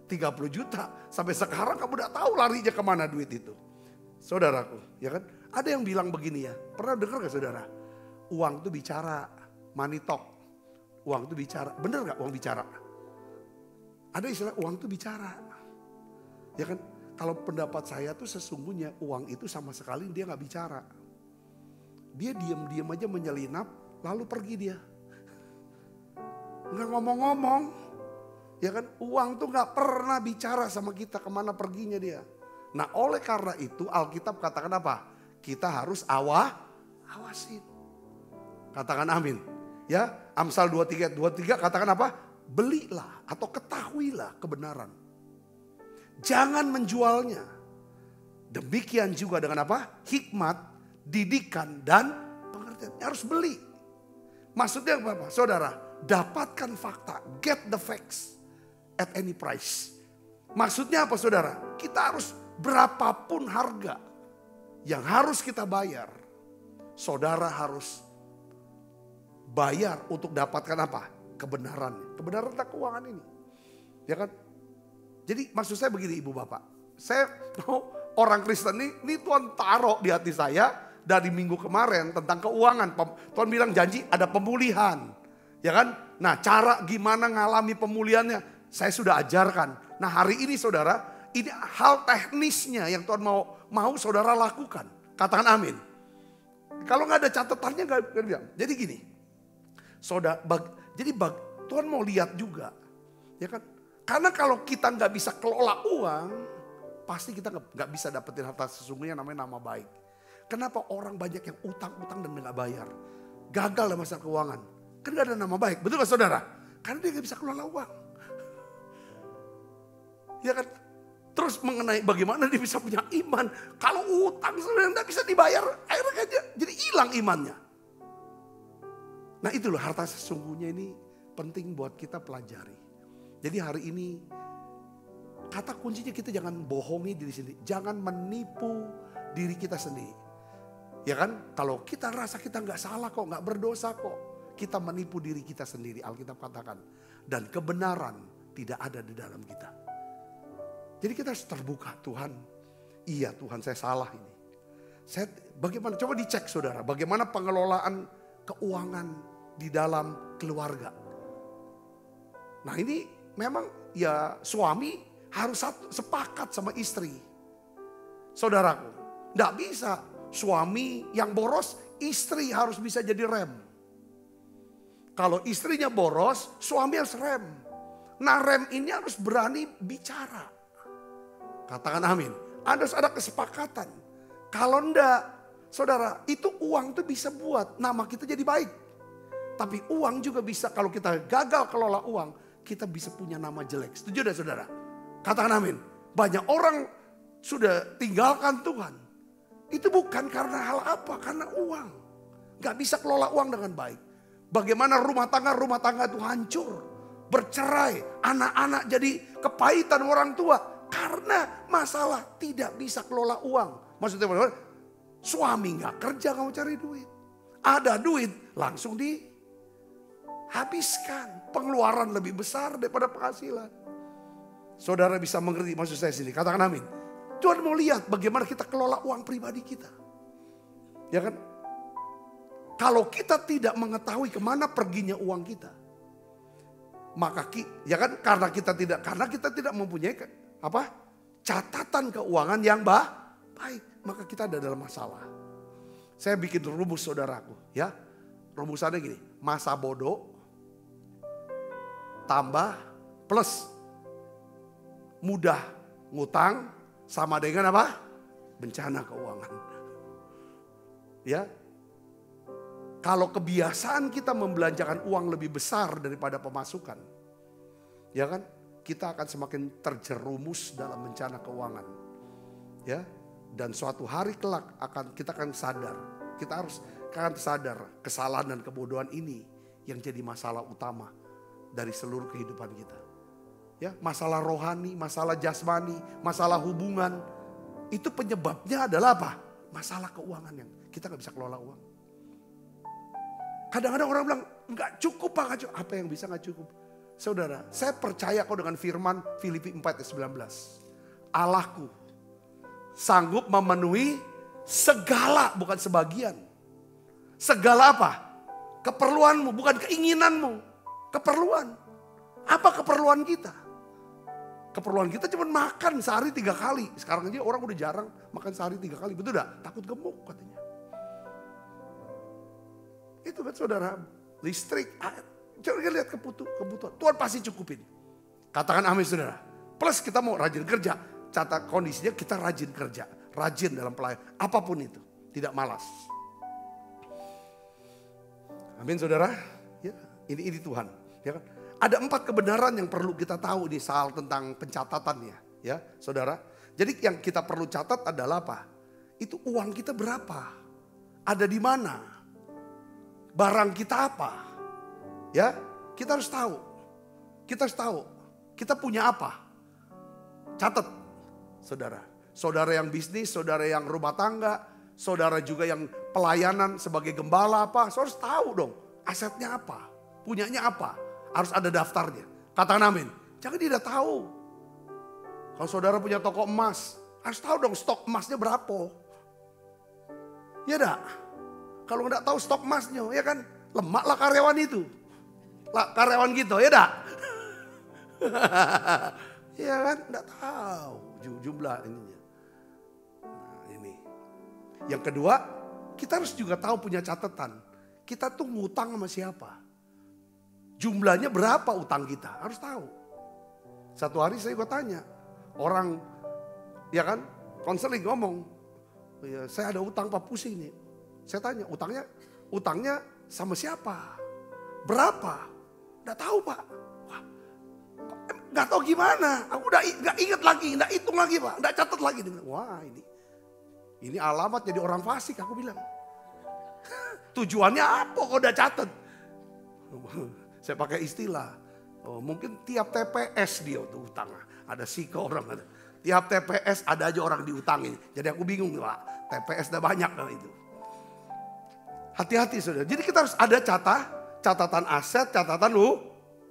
S4: 30 juta. Sampai sekarang kamu udah tahu larinya kemana duit itu. Saudaraku, ya kan? Ada yang bilang begini ya, pernah dengar gak saudara? Uang itu bicara, money talk. Uang itu bicara, bener gak uang bicara? Ada istilah uang itu bicara. Ya kan? Kalau pendapat saya tuh sesungguhnya uang itu sama sekali dia gak bicara. Dia diam-diam aja menyelinap, lalu pergi dia. Nggak ngomong-ngomong. Ya kan, uang tuh nggak pernah bicara sama kita kemana perginya dia. Nah oleh karena itu Alkitab katakan apa? Kita harus awasin. Katakan amin. Ya, Amsal 23 katakan apa? Belilah atau ketahuilah kebenaran. Jangan menjualnya. Demikian juga dengan apa? Hikmat, didikan dan pengertian. Harus beli. Maksudnya apa? Saudara, dapatkan fakta, get the facts at any price. Maksudnya apa saudara? Kita harus berapapun harga yang harus kita bayar, saudara harus bayar untuk dapatkan apa? Kebenaran. Kebenaran tentang keuangan ini. Ya kan? Jadi maksud saya begini ibu bapak. Saya mau orang Kristen ini Tuhan taruh di hati saya dari minggu kemarin tentang keuangan. Tuhan bilang janji ada pemulihan. Ya kan? Nah cara gimana ngalami pemulihannya saya sudah ajarkan. Nah hari ini saudara, ini hal teknisnya yang Tuhan mau saudara lakukan. Katakan amin. Kalau nggak ada catatannya nggak bilang. Jadi gini, saudara, Tuhan mau lihat juga, ya kan? Karena kalau kita nggak bisa kelola uang, pasti kita nggak bisa dapetin harta sesungguhnya namanya nama baik. Kenapa orang banyak yang utang-utang dan nggak bayar? Gagal dalam masalah keuangan. Kan gak ada nama baik, betul gak saudara? Karena dia gak bisa kelola uang. Ya kan? Terus mengenai bagaimana dia bisa punya iman. Kalau utang sebenarnya gak bisa dibayar, akhirnya kan dia jadi hilang imannya. Nah itu loh harta sesungguhnya ini penting buat kita pelajari. Jadi hari ini kata kuncinya kita jangan bohongi diri sendiri. Jangan menipu diri kita sendiri. Ya kan? Kalau kita rasa kita gak salah kok, gak berdosa kok. Kita menipu diri kita sendiri, Alkitab katakan. Dan kebenaran tidak ada di dalam kita. Jadi kita harus terbuka, Tuhan. Iya Tuhan saya salah ini. Bagaimana, coba dicek saudara. Bagaimana pengelolaan keuangan di dalam keluarga. Nah ini memang ya suami harus sepakat sama istri. Saudaraku, gak bisa suami yang boros, istri harus bisa jadi rem. Kalau istrinya boros, suami harus rem. Nah rem ini harus berani bicara. Katakan amin. Ada kesepakatan. Kalau enggak, saudara, itu uang tuh bisa buat nama kita jadi baik. Tapi uang juga bisa, kalau kita gagal kelola uang, kita bisa punya nama jelek. Setuju dah saudara? Katakan amin. Banyak orang sudah tinggalkan Tuhan. Itu bukan karena hal apa, karena uang. Gak bisa kelola uang dengan baik. Bagaimana rumah tangga itu hancur. Bercerai, anak-anak jadi kepahitan orang tua. Karena masalah tidak bisa kelola uang. Maksudnya suami gak kerja, kamu cari duit. Ada duit, langsung dihabiskan. Pengeluaran lebih besar daripada penghasilan. Saudara bisa mengerti maksud saya sini, katakan amin. Tuhan mau lihat bagaimana kita kelola uang pribadi kita. Ya kan? Kalau kita tidak mengetahui kemana perginya uang kita. Maka ya kan, karena kita tidak mempunyai catatan keuangan yang baik, maka kita ada dalam masalah. Saya bikin rumus saudaraku, ya. Rumusannya gini, masa bodoh tambah plus mudah ngutang sama dengan apa? Bencana keuangan. Ya. Kalau kebiasaan kita membelanjakan uang lebih besar daripada pemasukan, ya kan, kita akan semakin terjerumus dalam bencana keuangan, ya. Dan suatu hari kelak kita akan sadar, kita akan sadar kesalahan dan kebodohan ini yang jadi masalah utama dari seluruh kehidupan kita, ya. Masalah rohani, masalah jasmani, masalah hubungan, itu penyebabnya adalah apa? Masalah keuangan yang kita nggak bisa kelola uang. Kadang-kadang orang bilang, enggak cukup Pak, enggak cukup. Apa yang bisa enggak cukup? Saudara, saya percaya kok dengan firman Filipi 4:19. Allahku sanggup memenuhi segala, bukan sebagian. Segala apa? Keperluanmu, bukan keinginanmu. Keperluan. Apa keperluan kita? Keperluan kita cuma makan sehari 3 kali. Sekarang aja orang udah jarang makan sehari 3 kali. Betul gak? Takut gemuk katanya. Itu kan saudara, listrik, coba lihat kebutuhan. Tuhan pasti cukupin. Katakan amin saudara. Plus kita mau rajin kerja. Catat kondisinya kita rajin kerja. Rajin dalam pelayanan. Apapun itu. Tidak malas. Amin saudara. Ya, ini Tuhan. Ya kan? Ada 4 kebenaran yang perlu kita tahu di soal tentang pencatatannya. Ya saudara. Jadi yang kita perlu catat adalah apa? Itu uang kita berapa? Ada di mana? Barang kita apa? Ya, kita harus tahu. Kita harus tahu. Kita punya apa? Catat, saudara. Saudara yang bisnis, saudara yang rumah tangga, saudara juga yang pelayanan sebagai gembala apa. Saudara harus tahu dong, asetnya apa? Punyanya apa? Harus ada daftarnya. Katakan amin. Jangan tidak tahu. Kalau saudara punya toko emas, harus tahu dong stok emasnya berapa. Ya enggak? Kalau nggak tahu stok emasnya, ya kan lemaklah karyawan itu, karyawan gitu, ya dah. Ya kan, nggak tahu jumlah ininya. Nah, ini. Yang kedua, kita harus juga tahu punya catatan. Kita tuh ngutang sama siapa? Jumlahnya berapa utang kita? Harus tahu. Satu hari saya tanya orang, ya kan, konseling ngomong, ya, saya ada utang Pak, pusing nih. Saya tanya, utangnya sama siapa? Berapa? Nggak tahu Pak. Wah, nggak tahu gimana. Aku udah nggak ingat lagi, nggak hitung lagi Pak, nggak catat lagi. Wah ini alamat jadi orang fasik, aku bilang. Tujuannya apa kok udah catat? Saya pakai istilah, mungkin tiap TPS dia tuh utang. Ada siko orang ada. Tiap TPS ada aja orang diutangin. Jadi aku bingung Pak, TPS udah banyak kan itu. Hati-hati saudara. Jadi kita harus ada catatan aset, catatan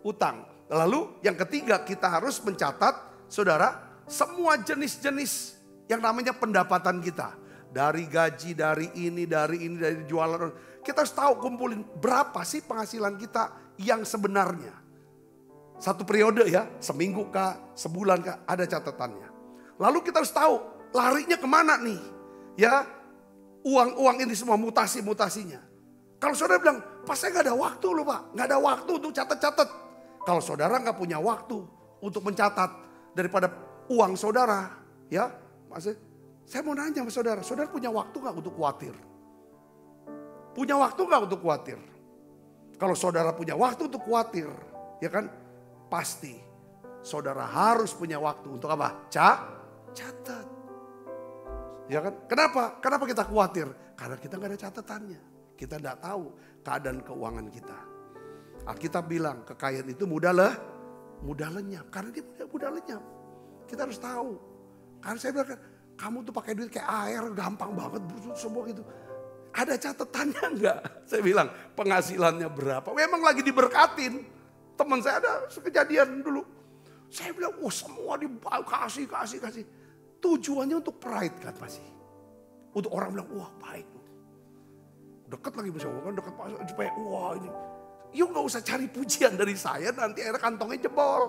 S4: utang. Lalu yang ketiga kita harus mencatat saudara semua jenis-jenis yang namanya pendapatan kita. Dari gaji, dari jualan. Kita harus tahu kumpulin berapa sih penghasilan kita yang sebenarnya. Satu periode ya, seminggu kah, sebulan kah, ada catatannya. Lalu kita harus tahu larinya kemana nih. Ya, uang-uang ini semua mutasinya. Kalau saudara bilang, Pak saya gak ada waktu loh Pak. Gak ada waktu untuk catat-catat. Kalau saudara gak punya waktu untuk mencatat daripada uang saudara. Ya, maksudnya saya mau nanya sama saudara. Saudara punya waktu gak untuk khawatir? Punya waktu gak untuk khawatir? Kalau saudara punya waktu untuk khawatir, ya kan? Pasti saudara harus punya waktu untuk apa? Catat. Ya kan? Kenapa kita khawatir? Karena kita nggak ada catatannya. Kita nggak tahu keadaan keuangan kita. Alkitab bilang kekayaan itu mudah lenyap. Karena dia mudah lenyap. Kita harus tahu. Karena saya bilang, kamu tuh pakai duit kayak air, gampang banget semua gitu. Ada catatannya enggak? Saya bilang penghasilannya berapa? Memang lagi diberkatin. Teman saya ada kejadian dulu. Saya bilang, semua kasih. Tujuannya untuk pride kan pasti. Untuk orang bilang, baik. Dekat lagi bersama kan, dekat supaya ini. Yuk gak usah cari pujian dari saya, nanti akhirnya kantongnya jebol.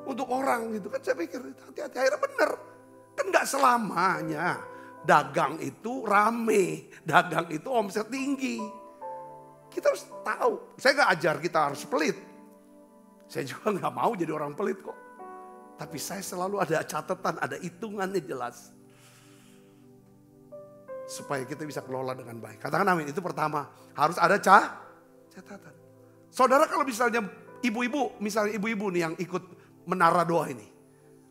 S4: Untuk orang gitu kan, saya pikir hati-hati, akhirnya bener. Kan gak selamanya dagang itu rame, dagang itu omset tinggi. Kita harus tahu, saya gak ajar kita harus pelit. Saya juga gak mau jadi orang pelit kok. Tapi saya selalu ada catatan, ada hitungannya jelas. Supaya kita bisa kelola dengan baik. Katakan amin, itu pertama. Harus ada catatan. Saudara kalau misalnya ibu-ibu, misalnya ibu-ibu nih yang ikut menara doa ini.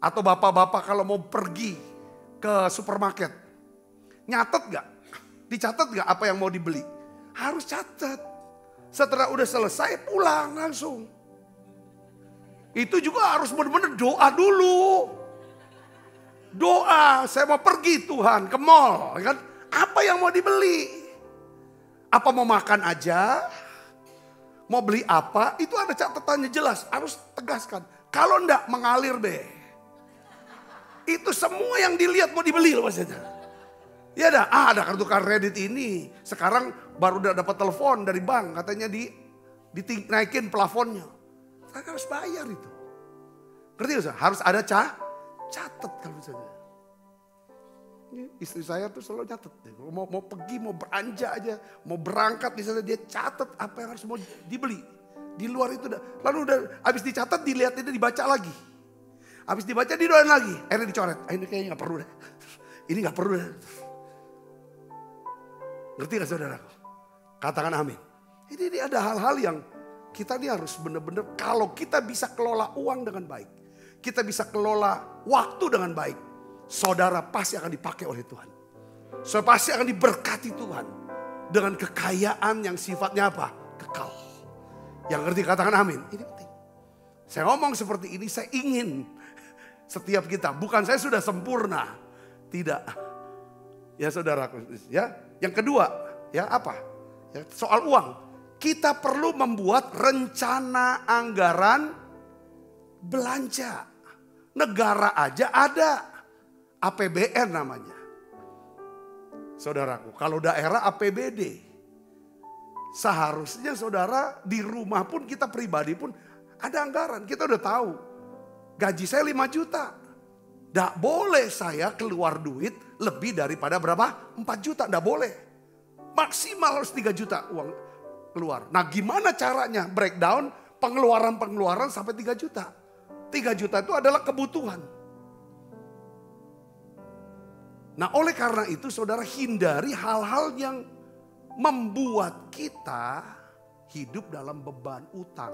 S4: Atau bapak-bapak kalau mau pergi ke supermarket. Nyatet gak? Dicatat gak apa yang mau dibeli? Harus catat. Setelah udah selesai pulang langsung. Itu juga harus benar-benar doa dulu. Doa, saya mau pergi Tuhan ke mall. Kan? Apa yang mau dibeli? Apa mau makan aja? Mau beli apa? Itu ada catatannya jelas. Harus tegaskan. Kalau enggak mengalir deh. Itu semua yang dilihat mau dibeli loh maksudnya. Ya ada kartu kredit ini. Sekarang baru udah dapat telepon dari bank. Katanya dinaikin plafonnya. Saya harus bayar itu. Ngerti gak? Harus ada catat kalau misalnya. Istri saya tuh selalu nyatet. Mau pergi, mau beranjak aja. Mau berangkat misalnya dia catat apa yang harus mau dibeli. Di luar itu lalu udah habis dicatat dilihat itu dibaca lagi. Habis dibaca didoain lagi. Akhirnya dicoret. Ini kayaknya gak perlu deh. Ini gak perlu deh. Ngerti gak saudara? Katakan amin. Ini ada hal-hal yang kita ini harus benar-benar kalau kita bisa kelola uang dengan baik. Kita bisa kelola waktu dengan baik. Saudara pasti akan dipakai oleh Tuhan. Saudara pasti akan diberkati Tuhan. Dengan kekayaan yang sifatnya apa? Kekal. Yang ngerti katakan amin. Ini penting. Saya ngomong seperti ini saya ingin setiap kita. Bukan saya sudah sempurna. Tidak. Ya saudaraku. Ya. Yang kedua. Ya apa? Ya, soal uang. Kita perlu membuat rencana anggaran belanja. Negara aja ada. APBN namanya. Saudaraku, kalau daerah APBD. Seharusnya saudara di rumah pun kita pribadi pun ada anggaran. Kita udah tahu. Gaji saya 5 juta. Nggak boleh saya keluar duit lebih daripada berapa? 4 juta, nggak boleh. Maksimal harus 3 juta uang keluar. Nah gimana caranya breakdown pengeluaran sampai 3 juta. 3 juta itu adalah kebutuhan. Nah oleh karena itu saudara hindari hal-hal yang membuat kita hidup dalam beban utang.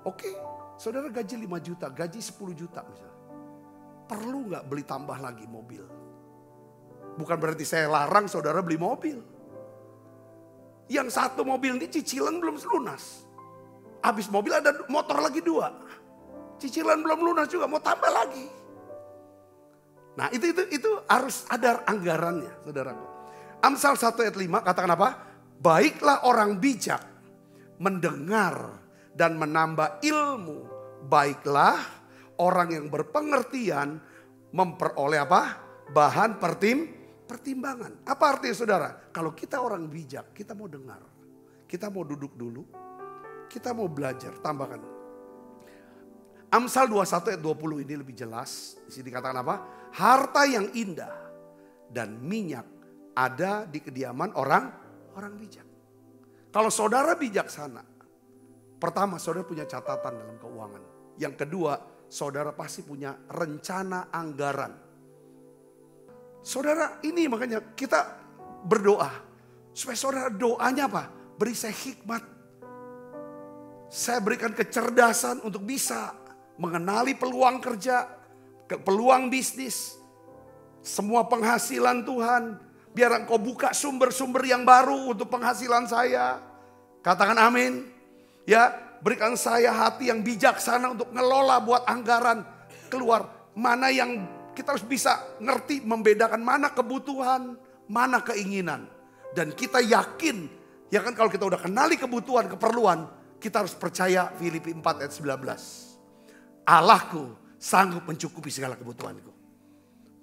S4: Oke, saudara gaji 5 juta, gaji 10 juta misalnya. Perlu gak beli tambah lagi mobil? Bukan berarti saya larang saudara beli mobil. Yang satu mobil ini cicilan belum lunas. Habis mobil ada motor lagi 2. Cicilan belum lunas juga mau tambah lagi. Nah itu harus ada anggarannya saudaraku. Amsal 1 ayat 5 katakan apa? Baiklah orang bijak mendengar dan menambah ilmu. Baiklah orang yang berpengertian memperoleh apa? Bahan pertimbangan. Apa artinya saudara? Kalau kita orang bijak, kita mau dengar. Kita mau duduk dulu. Kita mau belajar, tambahkan. Amsal 21 ayat 20 ini lebih jelas. Di sini dikatakan apa? Harta yang indah dan minyak ada di kediaman orang bijak. Kalau saudara bijaksana, pertama saudara punya catatan dalam keuangan. Yang kedua, saudara pasti punya rencana anggaran. Saudara ini makanya kita berdoa. Supaya saudara doanya apa? beri saya hikmat. Saya berikan kecerdasan untuk bisa mengenali peluang kerja, peluang bisnis, semua penghasilan Tuhan. Biar Engkau buka sumber-sumber yang baru untuk penghasilan saya. Katakan amin. Ya, berikan saya hati yang bijaksana untuk ngelola buat anggaran keluar. Mana yang kita harus bisa ngerti membedakan mana kebutuhan, mana keinginan. Dan kita yakin, ya kan kalau kita udah kenali kebutuhan, keperluan, kita harus percaya Filipi 4 ayat 19. Allahku sanggup mencukupi segala kebutuhanku.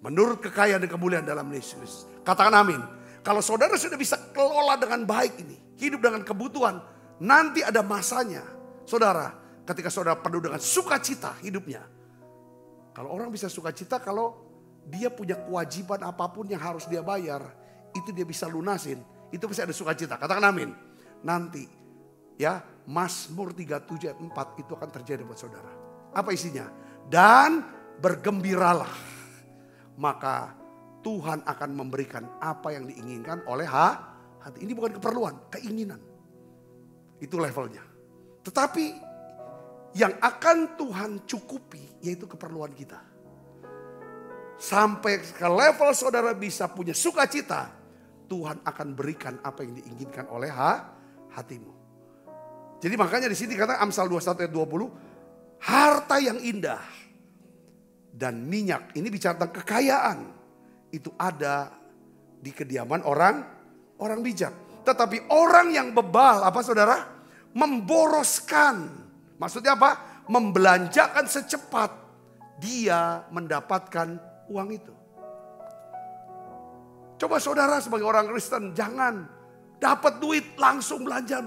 S4: Menurut kekayaan dan kemuliaan dalam Yesus. Katakan amin. Kalau saudara sudah bisa kelola dengan baik ini, hidup dengan kebutuhan, nanti ada masanya. Saudara, ketika saudara penuh dengan sukacita hidupnya. Kalau orang bisa sukacita kalau dia punya kewajiban apapun yang harus dia bayar, itu dia bisa lunasin, itu pasti ada sukacita. Katakan amin. Nanti ya, Mazmur 37 ayat 4 itu akan terjadi buat saudara. Apa isinya? Dan bergembiralah, maka Tuhan akan memberikan apa yang diinginkan oleh hati. Ini bukan keperluan, keinginan. Itu levelnya. Tetapi yang akan Tuhan cukupi yaitu keperluan kita. Sampai ke level saudara bisa punya sukacita, Tuhan akan berikan apa yang diinginkan oleh hatimu. Jadi makanya di sini kata Amsal 21 ayat 20, harta yang indah dan minyak, ini bicara tentang kekayaan, itu ada di kediaman orang bijak. Tetapi orang yang bebal, apa saudara? Memboroskan. Maksudnya apa? Membelanjakan secepat dia mendapatkan uang itu. Coba saudara sebagai orang Kristen, jangan dapat duit langsung belanja.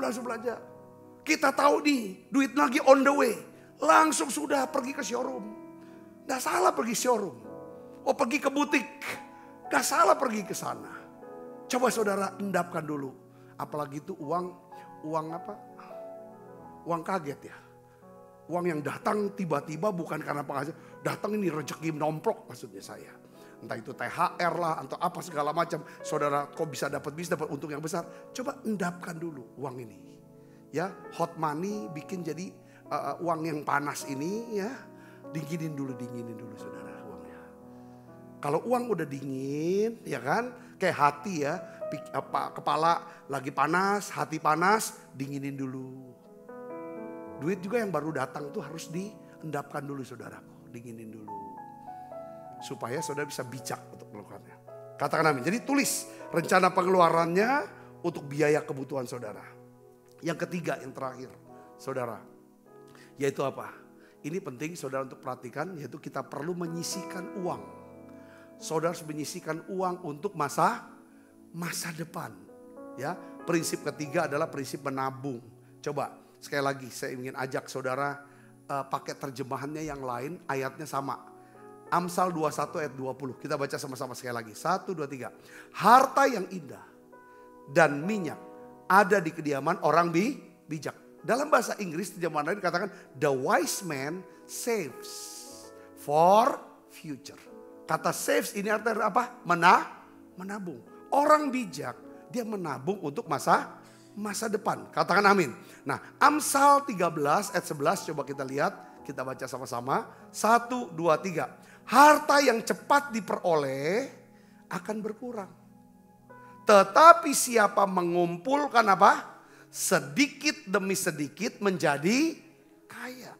S4: Kita tahu nih, duit lagi on the way. Langsung sudah pergi ke showroom. Gak salah pergi showroom. Oh, pergi ke butik. Gak salah pergi ke sana. Coba saudara endapkan dulu. Apalagi itu uang apa? Uang kaget ya. Uang yang datang tiba-tiba bukan karena penghasilan. Datang ini rezeki nomplok maksudnya saya. Entah itu THR lah atau apa segala macam. Saudara kok bisa dapat untung yang besar. Coba endapkan dulu uang ini. Ya, hot money bikin jadi uang yang panas ini ya. Dinginin dulu saudara uangnya. Kalau uang udah dingin ya kan. Kayak hati ya. Kepala lagi panas, hati panas, dinginin dulu. Duit juga yang baru datang tuh harus diendapkan dulu saudaraku. Dinginin dulu. Supaya saudara bisa bijak untuk melakukannya. Katakan amin. Jadi tulis rencana pengeluarannya untuk biaya kebutuhan saudara. Yang ketiga, yang terakhir, saudara, yaitu apa? Ini penting saudara untuk perhatikan, yaitu kita perlu menyisihkan uang. Saudara harus menyisihkan uang untuk masa depan. Ya, prinsip ketiga adalah prinsip menabung. Coba sekali lagi saya ingin ajak saudara pakai terjemahannya yang lain, ayatnya sama. Amsal 21 ayat 20. Kita baca sama-sama sekali lagi. 1, 2, 3. Harta yang indah dan minyak ada di kediaman orang bijak. Dalam bahasa Inggris terjemahan lain dikatakan the wise man saves for future. Kata saves ini artinya apa? Menabung. Orang bijak dia menabung untuk masa depan. Katakan amin. Nah, Amsal 13 ayat 11 coba kita lihat, kita baca sama-sama. 1, 2, 3. Harta yang cepat diperoleh akan berkurang. Tetapi siapa mengumpulkan apa? Sedikit demi sedikit menjadi kaya.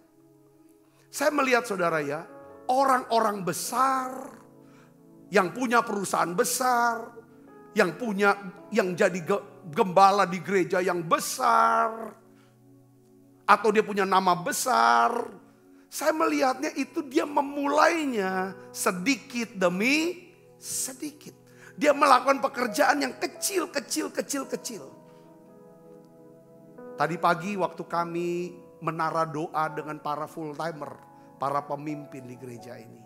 S4: Saya melihat saudara ya, orang-orang besar yang punya perusahaan besar, yang jadi gembala di gereja yang besar, atau dia punya nama besar. Saya melihatnya itu dia memulainya sedikit demi sedikit. Dia melakukan pekerjaan yang kecil. Tadi pagi waktu kami menara doa dengan para full timer, para pemimpin di gereja ini.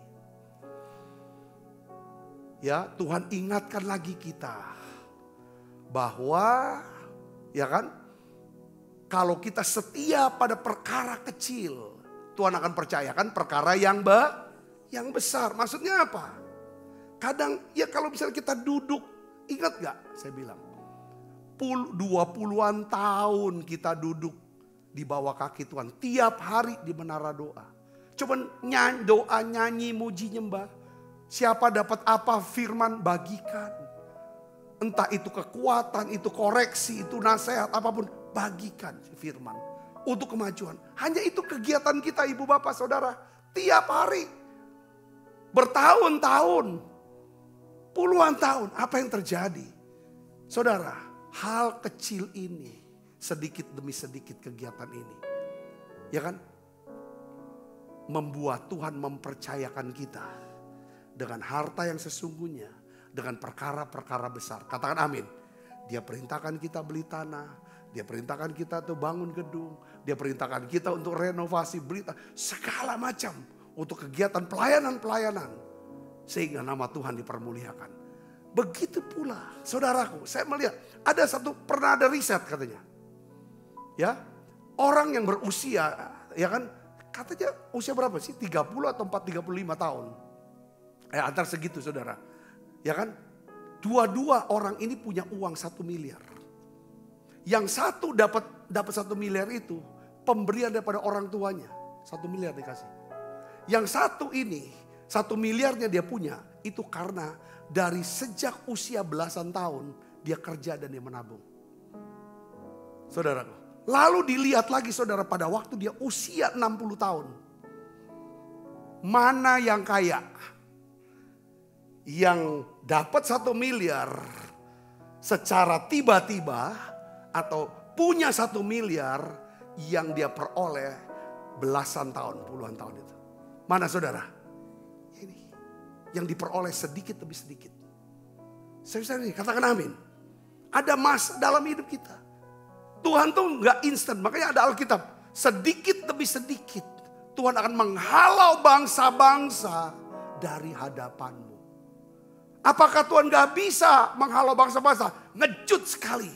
S4: Ya, Tuhan ingatkan lagi kita bahwa ya kan, kalau kita setia pada perkara kecil, Tuhan akan percayakan perkara yang besar. Maksudnya apa? Kadang ya kalau misalnya kita duduk, ingat gak saya bilang, 20-an tahun kita duduk di bawah kaki Tuhan. Tiap hari di menara doa. Coba doa, nyanyi, muji, nyembah. Siapa dapat apa firman bagikan. Entah itu kekuatan, itu koreksi, itu nasihat, apapun. Bagikan firman. Untuk kemajuan. Hanya itu kegiatan kita ibu bapak saudara. Tiap hari. Bertahun-tahun. Puluhan tahun. Apa yang terjadi? Saudara, hal kecil ini. Sedikit demi sedikit kegiatan ini. Ya kan? Membuat Tuhan mempercayakan kita. Dengan harta yang sesungguhnya. Dengan perkara-perkara besar. Katakan amin. Dia perintahkan kita beli tanah. Dia perintahkan kita tuh bangun gedung. Dia perintahkan kita untuk renovasi berita. Segala macam. Untuk kegiatan pelayanan-pelayanan. Sehingga nama Tuhan dipermuliakan. Begitu pula saudaraku. Saya melihat ada pernah ada riset katanya. Ya, orang yang berusia, ya kan, katanya usia berapa sih? 30 atau 35 tahun. Antar segitu saudara. Ya kan, dua-dua orang ini punya uang 1 miliar. Yang satu dapat 1 miliar itu pemberian daripada orang tuanya. 1 miliar dikasih. Yang satu ini, 1 miliarnya dia punya, itu karena dari sejak usia belasan tahun dia kerja dan dia menabung. Saudara. Lalu dilihat lagi saudara pada waktu dia usia 60 tahun. Mana yang kaya? Yang dapat 1 miliar secara tiba-tiba atau punya 1 miliar yang dia peroleh belasan tahun, puluhan tahun itu. Mana saudara? Ini yang diperoleh sedikit demi sedikit. Saya katakan amin. Ada masa dalam hidup kita. Tuhan tuh gak instan, makanya ada Alkitab. Sedikit demi sedikit Tuhan akan menghalau bangsa-bangsa dari hadapanmu. Apakah Tuhan gak bisa menghalau bangsa-bangsa? Ngejut sekali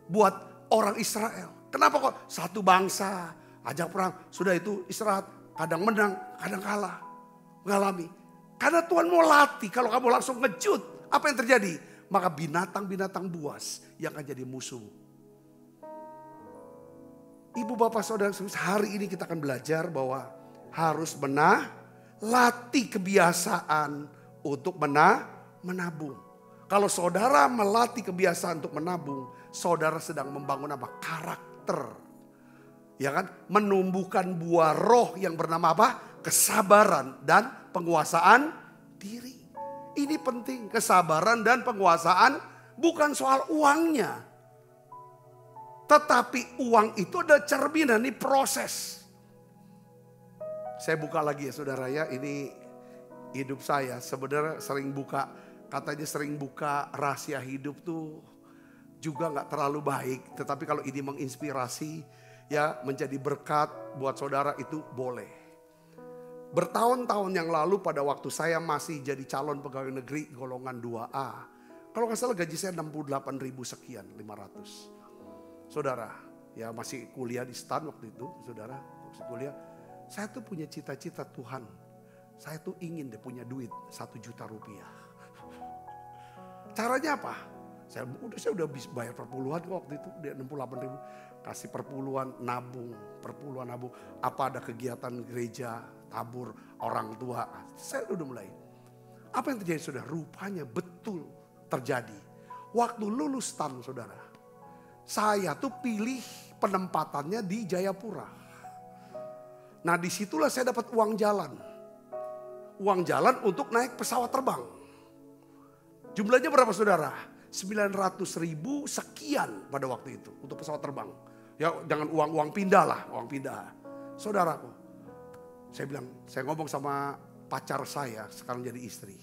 S4: buat orang Israel. Kenapa kok satu bangsa ajak perang, sudah itu istirahat, kadang menang, kadang kalah, mengalami. Karena Tuhan mau latih, kalau kamu langsung ngejut, apa yang terjadi? Maka binatang-binatang buas yang akan jadi musuh. Ibu bapak saudara, hari ini kita akan belajar bahwa harus latih kebiasaan untuk menabung. Kalau saudara melatih kebiasaan untuk menabung, saudara sedang membangun apa? Karakter. Ya kan? Menumbuhkan buah roh yang bernama apa? Kesabaran dan penguasaan diri. Ini penting, kesabaran dan penguasaan bukan soal uangnya. Tetapi uang itu ada cerminan, ini proses. Saya buka lagi ya saudara ya, ini hidup saya. Sebenarnya katanya sering buka rahasia hidup tuh juga gak terlalu baik. Tetapi kalau ini menginspirasi ya menjadi berkat buat saudara itu boleh. Bertahun-tahun yang lalu pada waktu saya masih jadi calon pegawai negeri golongan 2A. Kalau gak salah gaji saya 68.000 sekian, 500. Saudara, ya masih kuliah di STAN waktu itu, saudara, masih kuliah. Saya tuh punya cita-cita Tuhan. Saya tuh ingin deh punya duit 1 juta rupiah. Caranya apa? Saya udah bisa bayar perpuluhan waktu itu, dia 68.000. Kasih perpuluhan, nabung. Apa ada kegiatan gereja, tabur orang tua. Saya udah mulai. Apa yang terjadi saudara? Rupanya betul terjadi. Waktu lulus STAN saudara. Saya tuh pilih penempatannya di Jayapura. Nah disitulah saya dapat uang jalan. Uang jalan untuk naik pesawat terbang. Jumlahnya berapa saudara? 900.000 sekian pada waktu itu untuk pesawat terbang. Ya jangan uang pindah lah, uang pindah. Saudaraku, saya ngomong sama pacar saya sekarang jadi istri.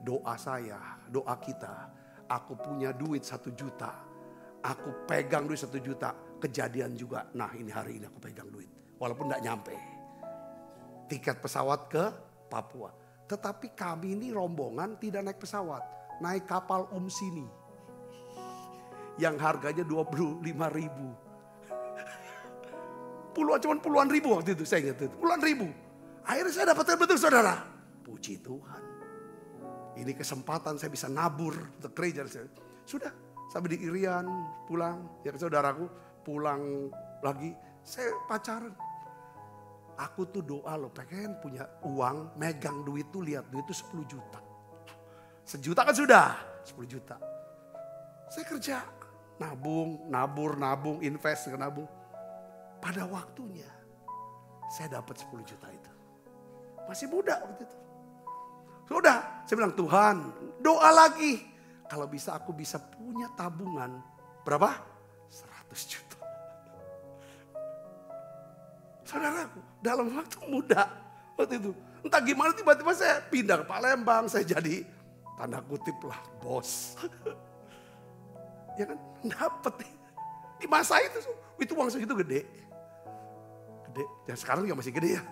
S4: Doa saya, doa kita, aku punya duit 1 juta. Aku pegang duit 1 juta, kejadian juga. Nah ini hari ini aku pegang duit. Walaupun gak nyampe. Tiket pesawat ke Papua. Tetapi kami ini rombongan tidak naik pesawat. Naik kapal Sini. Yang harganya 25.000. Cuman puluhan ribu waktu itu saya ingat itu. Puluhan ribu. Akhirnya saya dapatkan betul saudara. Puji Tuhan. Ini kesempatan saya bisa nabur untuk gereja. Sudah. Sampai di Irian pulang, ya saudaraku pulang lagi, saya pacaran. Aku tuh doa loh, pengen punya uang, megang duit tuh, lihat duit tuh 10 juta. 1 juta kan sudah, 10 juta. Saya kerja, nabung, invest, nabung. Pada waktunya, saya dapat 10 juta itu. Masih muda waktu itu. Sudah, saya bilang Tuhan, doa lagi. Kalau bisa aku bisa punya tabungan, berapa? 100 juta. Saudaraku, dalam waktu muda waktu itu. Entah gimana tiba-tiba saya pindah ke Palembang, saya jadi tanda kutip lah bos. Ya kan, dapet di masa itu uang segitu gede. Dan sekarang juga masih gede ya.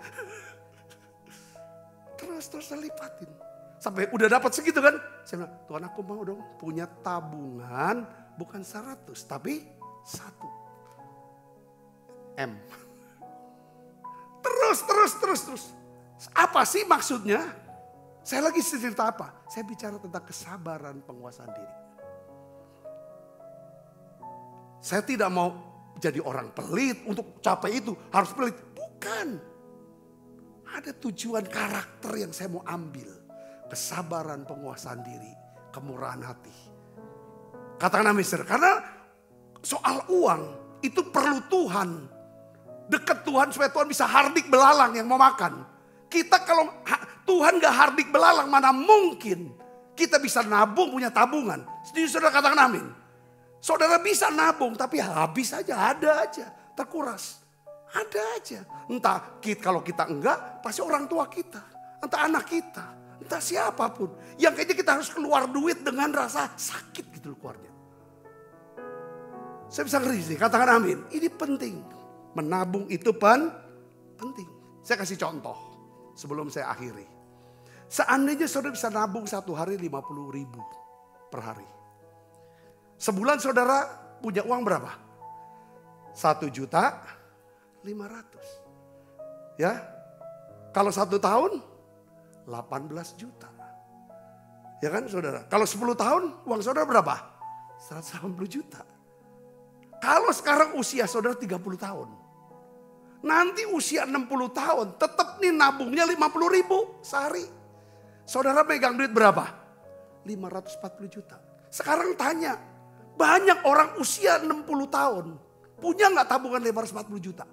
S4: Terus saya lipatin. Sampai udah dapat segitu kan. Saya bilang, Tuhan aku mau dong punya tabungan bukan 100 tapi 1 M. Terus. Apa sih maksudnya? Saya lagi cerita apa? Saya bicara tentang kesabaran penguasaan diri. Saya tidak mau jadi orang pelit untuk capai itu. Harus pelit. Bukan. Ada tujuan karakter yang saya mau ambil. Kesabaran penguasaan diri. Kemurahan hati. Katakan amin. Karena soal uang itu perlu Tuhan. Dekat Tuhan supaya Tuhan bisa hardik belalang yang mau makan. Kita kalau Tuhan gak hardik belalang, mana mungkin kita bisa nabung punya tabungan. Jadi saudara katakan amin. Saudara bisa nabung tapi habis aja, ada aja. Terkuras. Ada aja. Entah kalau kita enggak, pasti orang tua kita. Entah anak kita. Entah siapapun. Yang kayaknya kita harus keluar duit dengan rasa sakit gitu keluarnya. Saya bisa ngeri sih, katakan amin. Ini penting. Menabung itu penting. Saya kasih contoh sebelum saya akhiri. Seandainya saudara bisa nabung 1 hari 50.000 per hari. Sebulan saudara punya uang berapa? 1.500.000. Ya, kalau 1 tahun 18 juta. Ya kan saudara? Kalau 10 tahun uang saudara berapa? 180 juta. Kalau sekarang usia saudara 30 tahun. Nanti usia 60 tahun tetap nih nabungnya 50.000 sehari. Saudara pegang duit berapa? 540 juta. Sekarang tanya, banyak orang usia 60 tahun punya nggak tabungan 540 juta?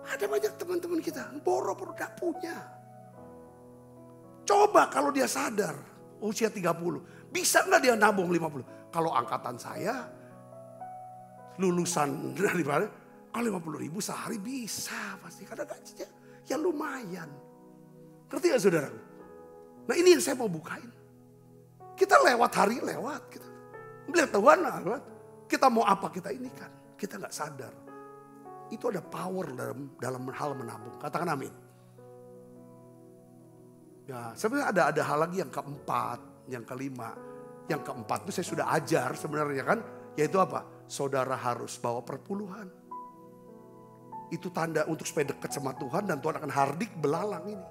S4: Ada banyak teman-teman kita boro-boro gak punya. Coba kalau dia sadar usia 30, bisa nggak dia nabung 50? Kalau angkatan saya lulusan dari mana? Kalau 50.000 sehari bisa pasti. Karena gajinya ya lumayan. Ngerti gak saudara? Nah ini yang saya mau bukain. Kita lewat hari lewat. Kita melihat Tuhan lewat. Kita mau apa kita ini kan. Kita gak sadar. Itu ada power dalam hal menabung. Katakan amin. Ya sebenarnya ada hal lagi yang keempat. Yang kelima. Yang keempat itu saya sudah ajar sebenarnya kan. Yaitu apa? Saudara harus bawa perpuluhan. Itu tanda untuk supaya dekat sama Tuhan dan Tuhan akan hardik belalang ini.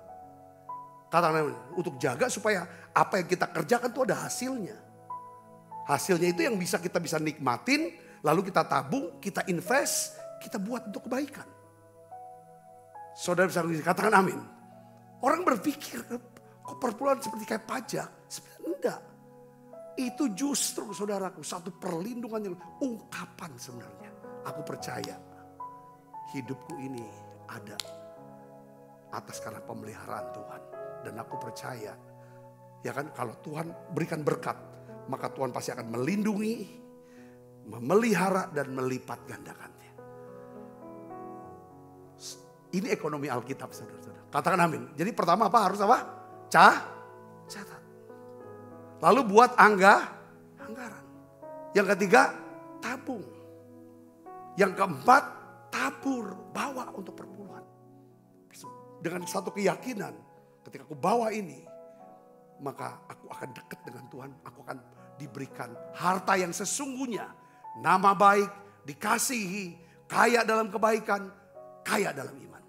S4: Katakan untuk jaga supaya apa yang kita kerjakan itu ada hasilnya. Hasilnya itu yang kita bisa nikmatin, lalu kita tabung, kita invest, kita buat untuk kebaikan. Saudara bisa katakan amin. Orang berpikir kok perpuluhan seperti kayak pajak, sebenarnya enggak. Itu justru saudaraku satu perlindungan yang ungkapan sebenarnya. Aku percaya hidupku ini ada atas karena pemeliharaan Tuhan. Dan aku percaya ya kan kalau Tuhan berikan berkat maka Tuhan pasti akan melindungi, memelihara dan melipat gandakannya. Ini ekonomi Alkitab saudara-saudara. Katakan amin. Jadi pertama apa harus apa? Catat. Lalu buat anggaran. Yang ketiga, tabung. Yang keempat, tabur, bawa untuk perpuluhan. Dengan satu keyakinan, ketika aku bawa ini, maka aku akan dekat dengan Tuhan. Aku akan diberikan harta yang sesungguhnya. Nama baik, dikasihi, kaya dalam kebaikan, kaya dalam iman.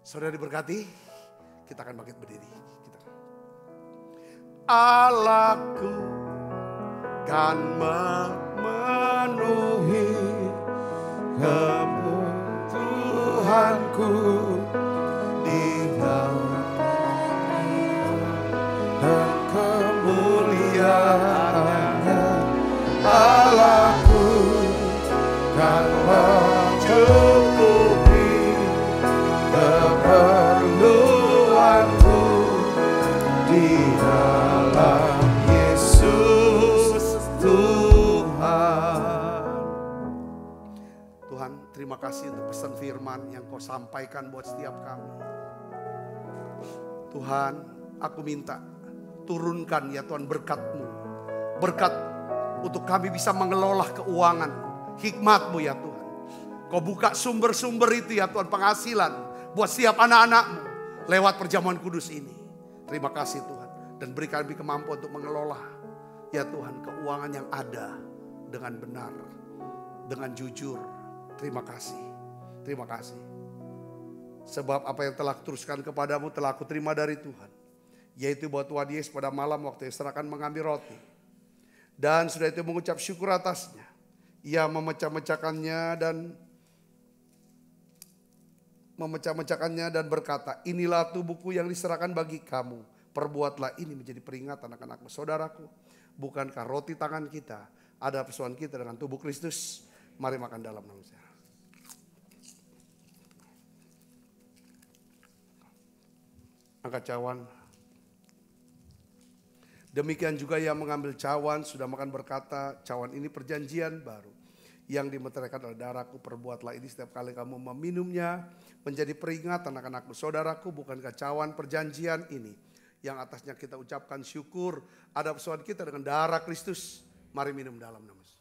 S4: Saudara diberkati, kita akan bangkit berdiri. Allahku kan memenuhi kebutuhanku di dalam dan kemuliaannya. Allahku kan mencukupi keperluanku di dalam Yesus Tuhan. Tuhan, terima kasih untuk pesan firman yang Kau sampaikan buat setiap kami. Tuhan, aku minta turunkan ya Tuhan berkat-Mu. Berkat untuk kami bisa mengelola keuangan, hikmat-Mu ya Tuhan. Kau buka sumber-sumber itu ya Tuhan, penghasilan buat setiap anak-anak-Mu lewat perjamuan kudus ini. Terima kasih Tuhan. Dan beri kami kemampuan untuk mengelola ya Tuhan keuangan yang ada dengan benar, dengan jujur. Terima kasih. Terima kasih. Sebab apa yang telah kuteruskan kepadamu telah aku terima dari Tuhan. Yaitu bahwa Tuhan Yesus pada malam waktu Yesus akan mengambil roti. Dan sudah itu mengucap syukur atasnya. Ia memecah-mecahkannya dan berkata, inilah tubuhku yang diserahkan bagi kamu. Perbuatlah ini menjadi peringatan anak-anakku. Saudaraku, bukankah roti tangan kita ada persoalan kita dengan tubuh Kristus? Mari makan dalam nama saya. Angkat cawan. Demikian juga yang mengambil cawan sudah makan berkata, cawan ini perjanjian baru yang dimeteraikan oleh darahku. Perbuatlah ini setiap kali kamu meminumnya menjadi peringatan anak-anakku. Saudaraku, bukankah cawan perjanjian ini yang atasnya kita ucapkan syukur ada persoalan kita dengan darah Kristus? Mari minum dalam nama Yesus.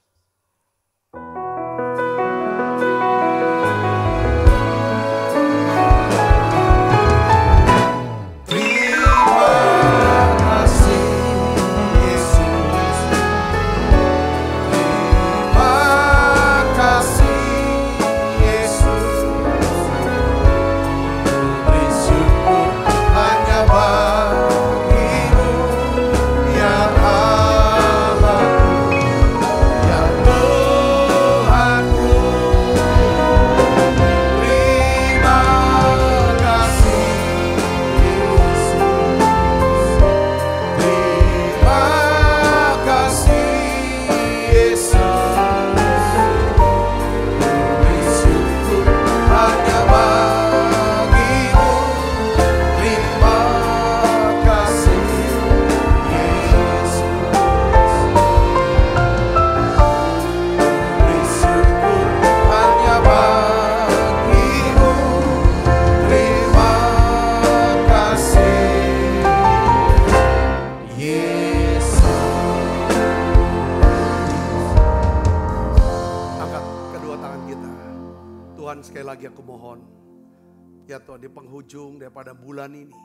S4: Daripada bulan ini,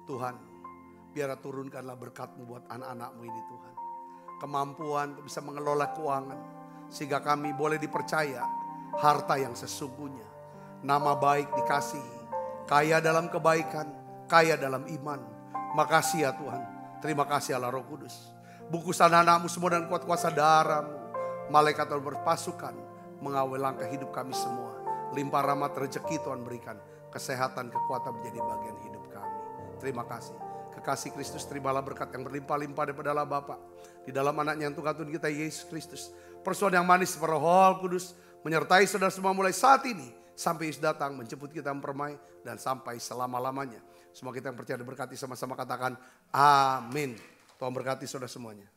S4: Tuhan, biar turunkanlah berkat-Mu buat anak-anak-Mu ini Tuhan. Kemampuan untuk bisa mengelola keuangan, sehingga kami boleh dipercaya harta yang sesungguhnya. Nama baik dikasihi, kaya dalam kebaikan, kaya dalam iman. Makasih ya Tuhan, terima kasih Allah Roh Kudus. Bungkus anak-anak-Mu semua dan kuat kuasa darah-Mu. Malaikat Tuhan berpasukan mengawal langkah hidup kami semua. Limpah rahmat rezeki Tuhan berikan. Kesehatan, kekuatan menjadi bagian hidup kami. Terima kasih. Kekasih Kristus, terimalah berkat yang berlimpah-limpah daripada Allah Bapa. Di dalam anaknya yang Tuhan kita Yesus Kristus. Persoalan yang manis Roh Kudus menyertai saudara semua mulai saat ini. Sampai Yesus datang menjemput kita mempermai dan sampai selama-lamanya. Semua kita yang percaya diberkati sama-sama katakan amin. Tuhan berkati saudara semuanya.